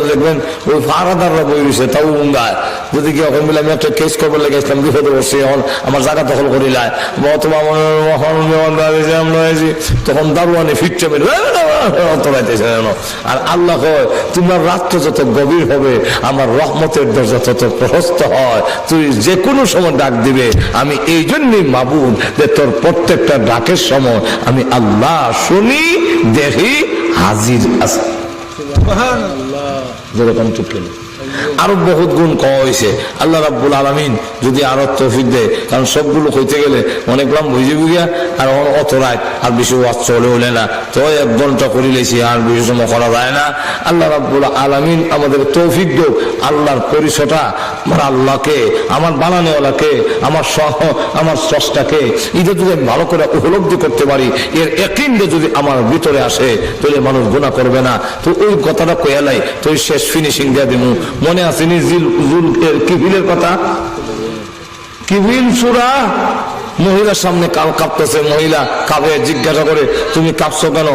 দেখবেন ওই ফারাদাররা বই রয়েছে, তাও উঙ্গায়। যদি কি এখন বলে আমি একটা কেস করবার লেগে ইসলাম বিপদে বসছি, এখন আমার জায়গা দখল করিলায়, তখন দারোয়ানে ফিরছে অন্তরাইতেছে। আর আল্লাহ কয় তোমার রাত্র যত গভীর হবে আমার রহমতের দরজা তত প্রশস্ত হয়, তুই যে কোনো সময় ডাক দিবে। আমি এই জন্যই মাবুদ যে তোর প্রত্যেকটা ডাকের সময় আমি আল্লাহ শুনি, দেখি, হাজির আছে। যেরকম চুপ কেন আরো বহুত গুণ কওয়া হয়েছে। আল্লাহ রাব্বুল আলামিন যদি আরো তৌফিক দেয়, কারণ সবগুলো হইতে গেলে অনেক লাম বুঝে বুঝিয়া আর অত রাত আর বেশি ওয়াজ চলে হলে না, তো 1 ঘন্টা করে লেছি, আর বেশি সময় করা যায় না। আল্লাহ রাব্বুল আলামিন আমাদের তৌফিক দেব। আল্লাহর পরিচয়টা আমার আল্লাহকে, আমার বানানোওয়ালাকে, আমার স্রষ্টাকে এটা যদি আমি ভালো করে উপলব্ধি করতে পারি, এর ইয়াকিনটা যদি আমার ভিতরে আসে, তাহলে মানুষ গুনাহ করবে না। তো ওই কথাটা কইয়ালাই তো শেষ ফিনিশিং দিয়ে দিব। মনে আসেনি কিবিলের কথা? কিবিল সূরা মহিলার সামনে কাঁপতেছে। মহিলা কাঁপে, জিজ্ঞাসা করে তুমি কাঁপছো কেন?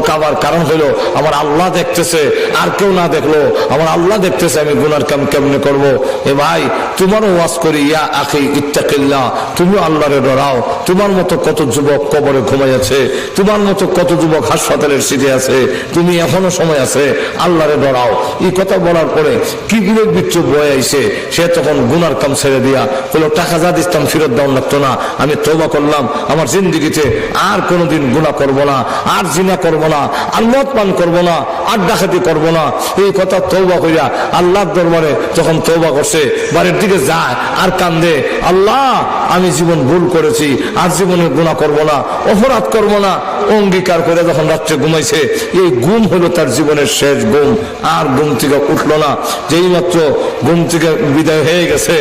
কাঁপার কারণ হলো আমার আল্লাহ দেখতেছে, আর কেউ না দেখলো আমার আল্লাহ দেখতেছে, আমি গুনার কাম কেমনে করবো। এ ভাই তোমারও ওয়াজ করি, ইয়া আখি ইত্তাকিল্লাহ, তুমিও আল্লাহরে ডরাও। তোমার মতো কত যুবক কবরে ঘুমাই আছে, তোমার মতো কত যুবক হাসপাতালের সিটে আছে, তুমি এখনো সময় আছে, আল্লাহরে ডরাও। এই কথা বলার পরে কি বিরোধ বিচ্ছু বয়ে আইছে, সে তখন গুনার কাম ছেড়ে দিয়া হলো টাকা যা দিতাম ফেরত দেওয়া লাগতো না, আমি তওবা করলাম, আমার জিন্দেগিতে আর কোনোদিন গুনাহ করব না, আর জিনা করব না, আর মদ পান করব না, আর ডাকাতি করব না। এই কথা তওবা কইরা আল্লাহর দরবারে যখন তওবা করছে, বাড়ির দিকে যায় আর কান্দে, আল্লাহ আমি জীবন ভুল করেছি, আর জীবনে গুনাহ করব না, অপরাধ করব না, অঙ্গীকার করে যখন রাত্রে ঘুমাইছে, এই ঘুম হলো তার জীবনের শেষ ঘুম। আর ঘুম থেকে উঠলো না। যেই মাত্র ঘুম থেকে বিদায় হয়ে গেছে,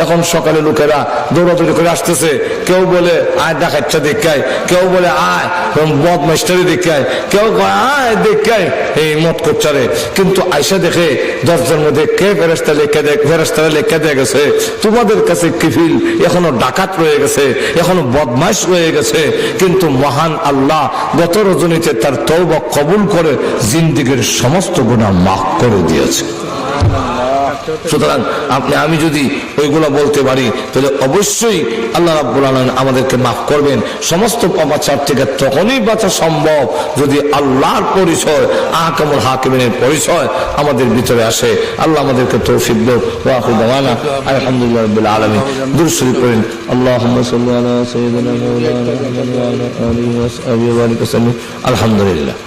এখন সকালে লোকেরা দৌড়াদৌড়ি করে আসতেছে। কেউ বলে আয় ডাকাতটা দেখায়, কেউ বলে আয় বদমাইশটারে দেখায়, কেউ আয় দেখায় এই মত করছারে। কিন্তু আয়সা দেখে দরজার মধ্যে কে ফেরেশতা লেখা দেখ, ফেরেশতারা লেখা দিয়ে গেছে তোমাদের কাছে কিফিল এখনো ডাকাত রয়ে গেছে, এখনো বদমাইশ রয়ে গেছে। কিন্তু মহান আল্লাহ গত রজনীতে তার তওবা কবুল করে জিন্দেগীর সমস্ত গুনাহ মাফ করে দিয়েছে। সুতরাং আমি যদি ওইগুলো বলতে পারি, তাহলে অবশ্যই আল্লাহ রাব্বুল আলামিন আমাদেরকে মাফ করবেন। সমস্ত পাপাচার থেকে তখনই বাঁচা সম্ভব যদি আল্লাহর পরিচয়, আহকামুল হাকিমিনের পরিচয় আমাদের ভিতরে আসে। আল্লাহ আমাদেরকে তৌফিক দেন। ওয়া আখিরু দাওয়ানা আলহামদুলিল্লাহি রাব্বিল আলামিন। দুরূদ শরীফ পড়েন। আল্লাহুম্মা সাল্লি আলা সাইয়্যিদিনা মাওলানা মুহাম্মাদ ওয়া আলা আলিহি ওয়া সাহবিহি ওয়া বারিক ওয়াসাল্লিম। আলহামদুলিল্লাহ।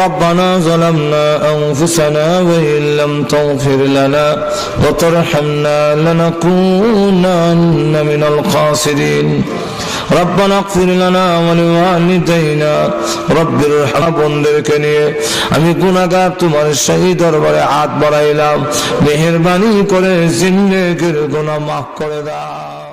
ربنا ظلمنا أنفسنا وإن لم تغفر لنا وترحمنا لنكونن من الخاسرين ربنا اغفر لنا ولوالدينا رب ارحمنا বন্ধুকে নিয়ে আমি গুনাহগার তোমার সেই দরবারে হাত বাড়াইলাম, মেহেরবানি করে জিন্দেগীর গুনাহ মাফ করে দাও।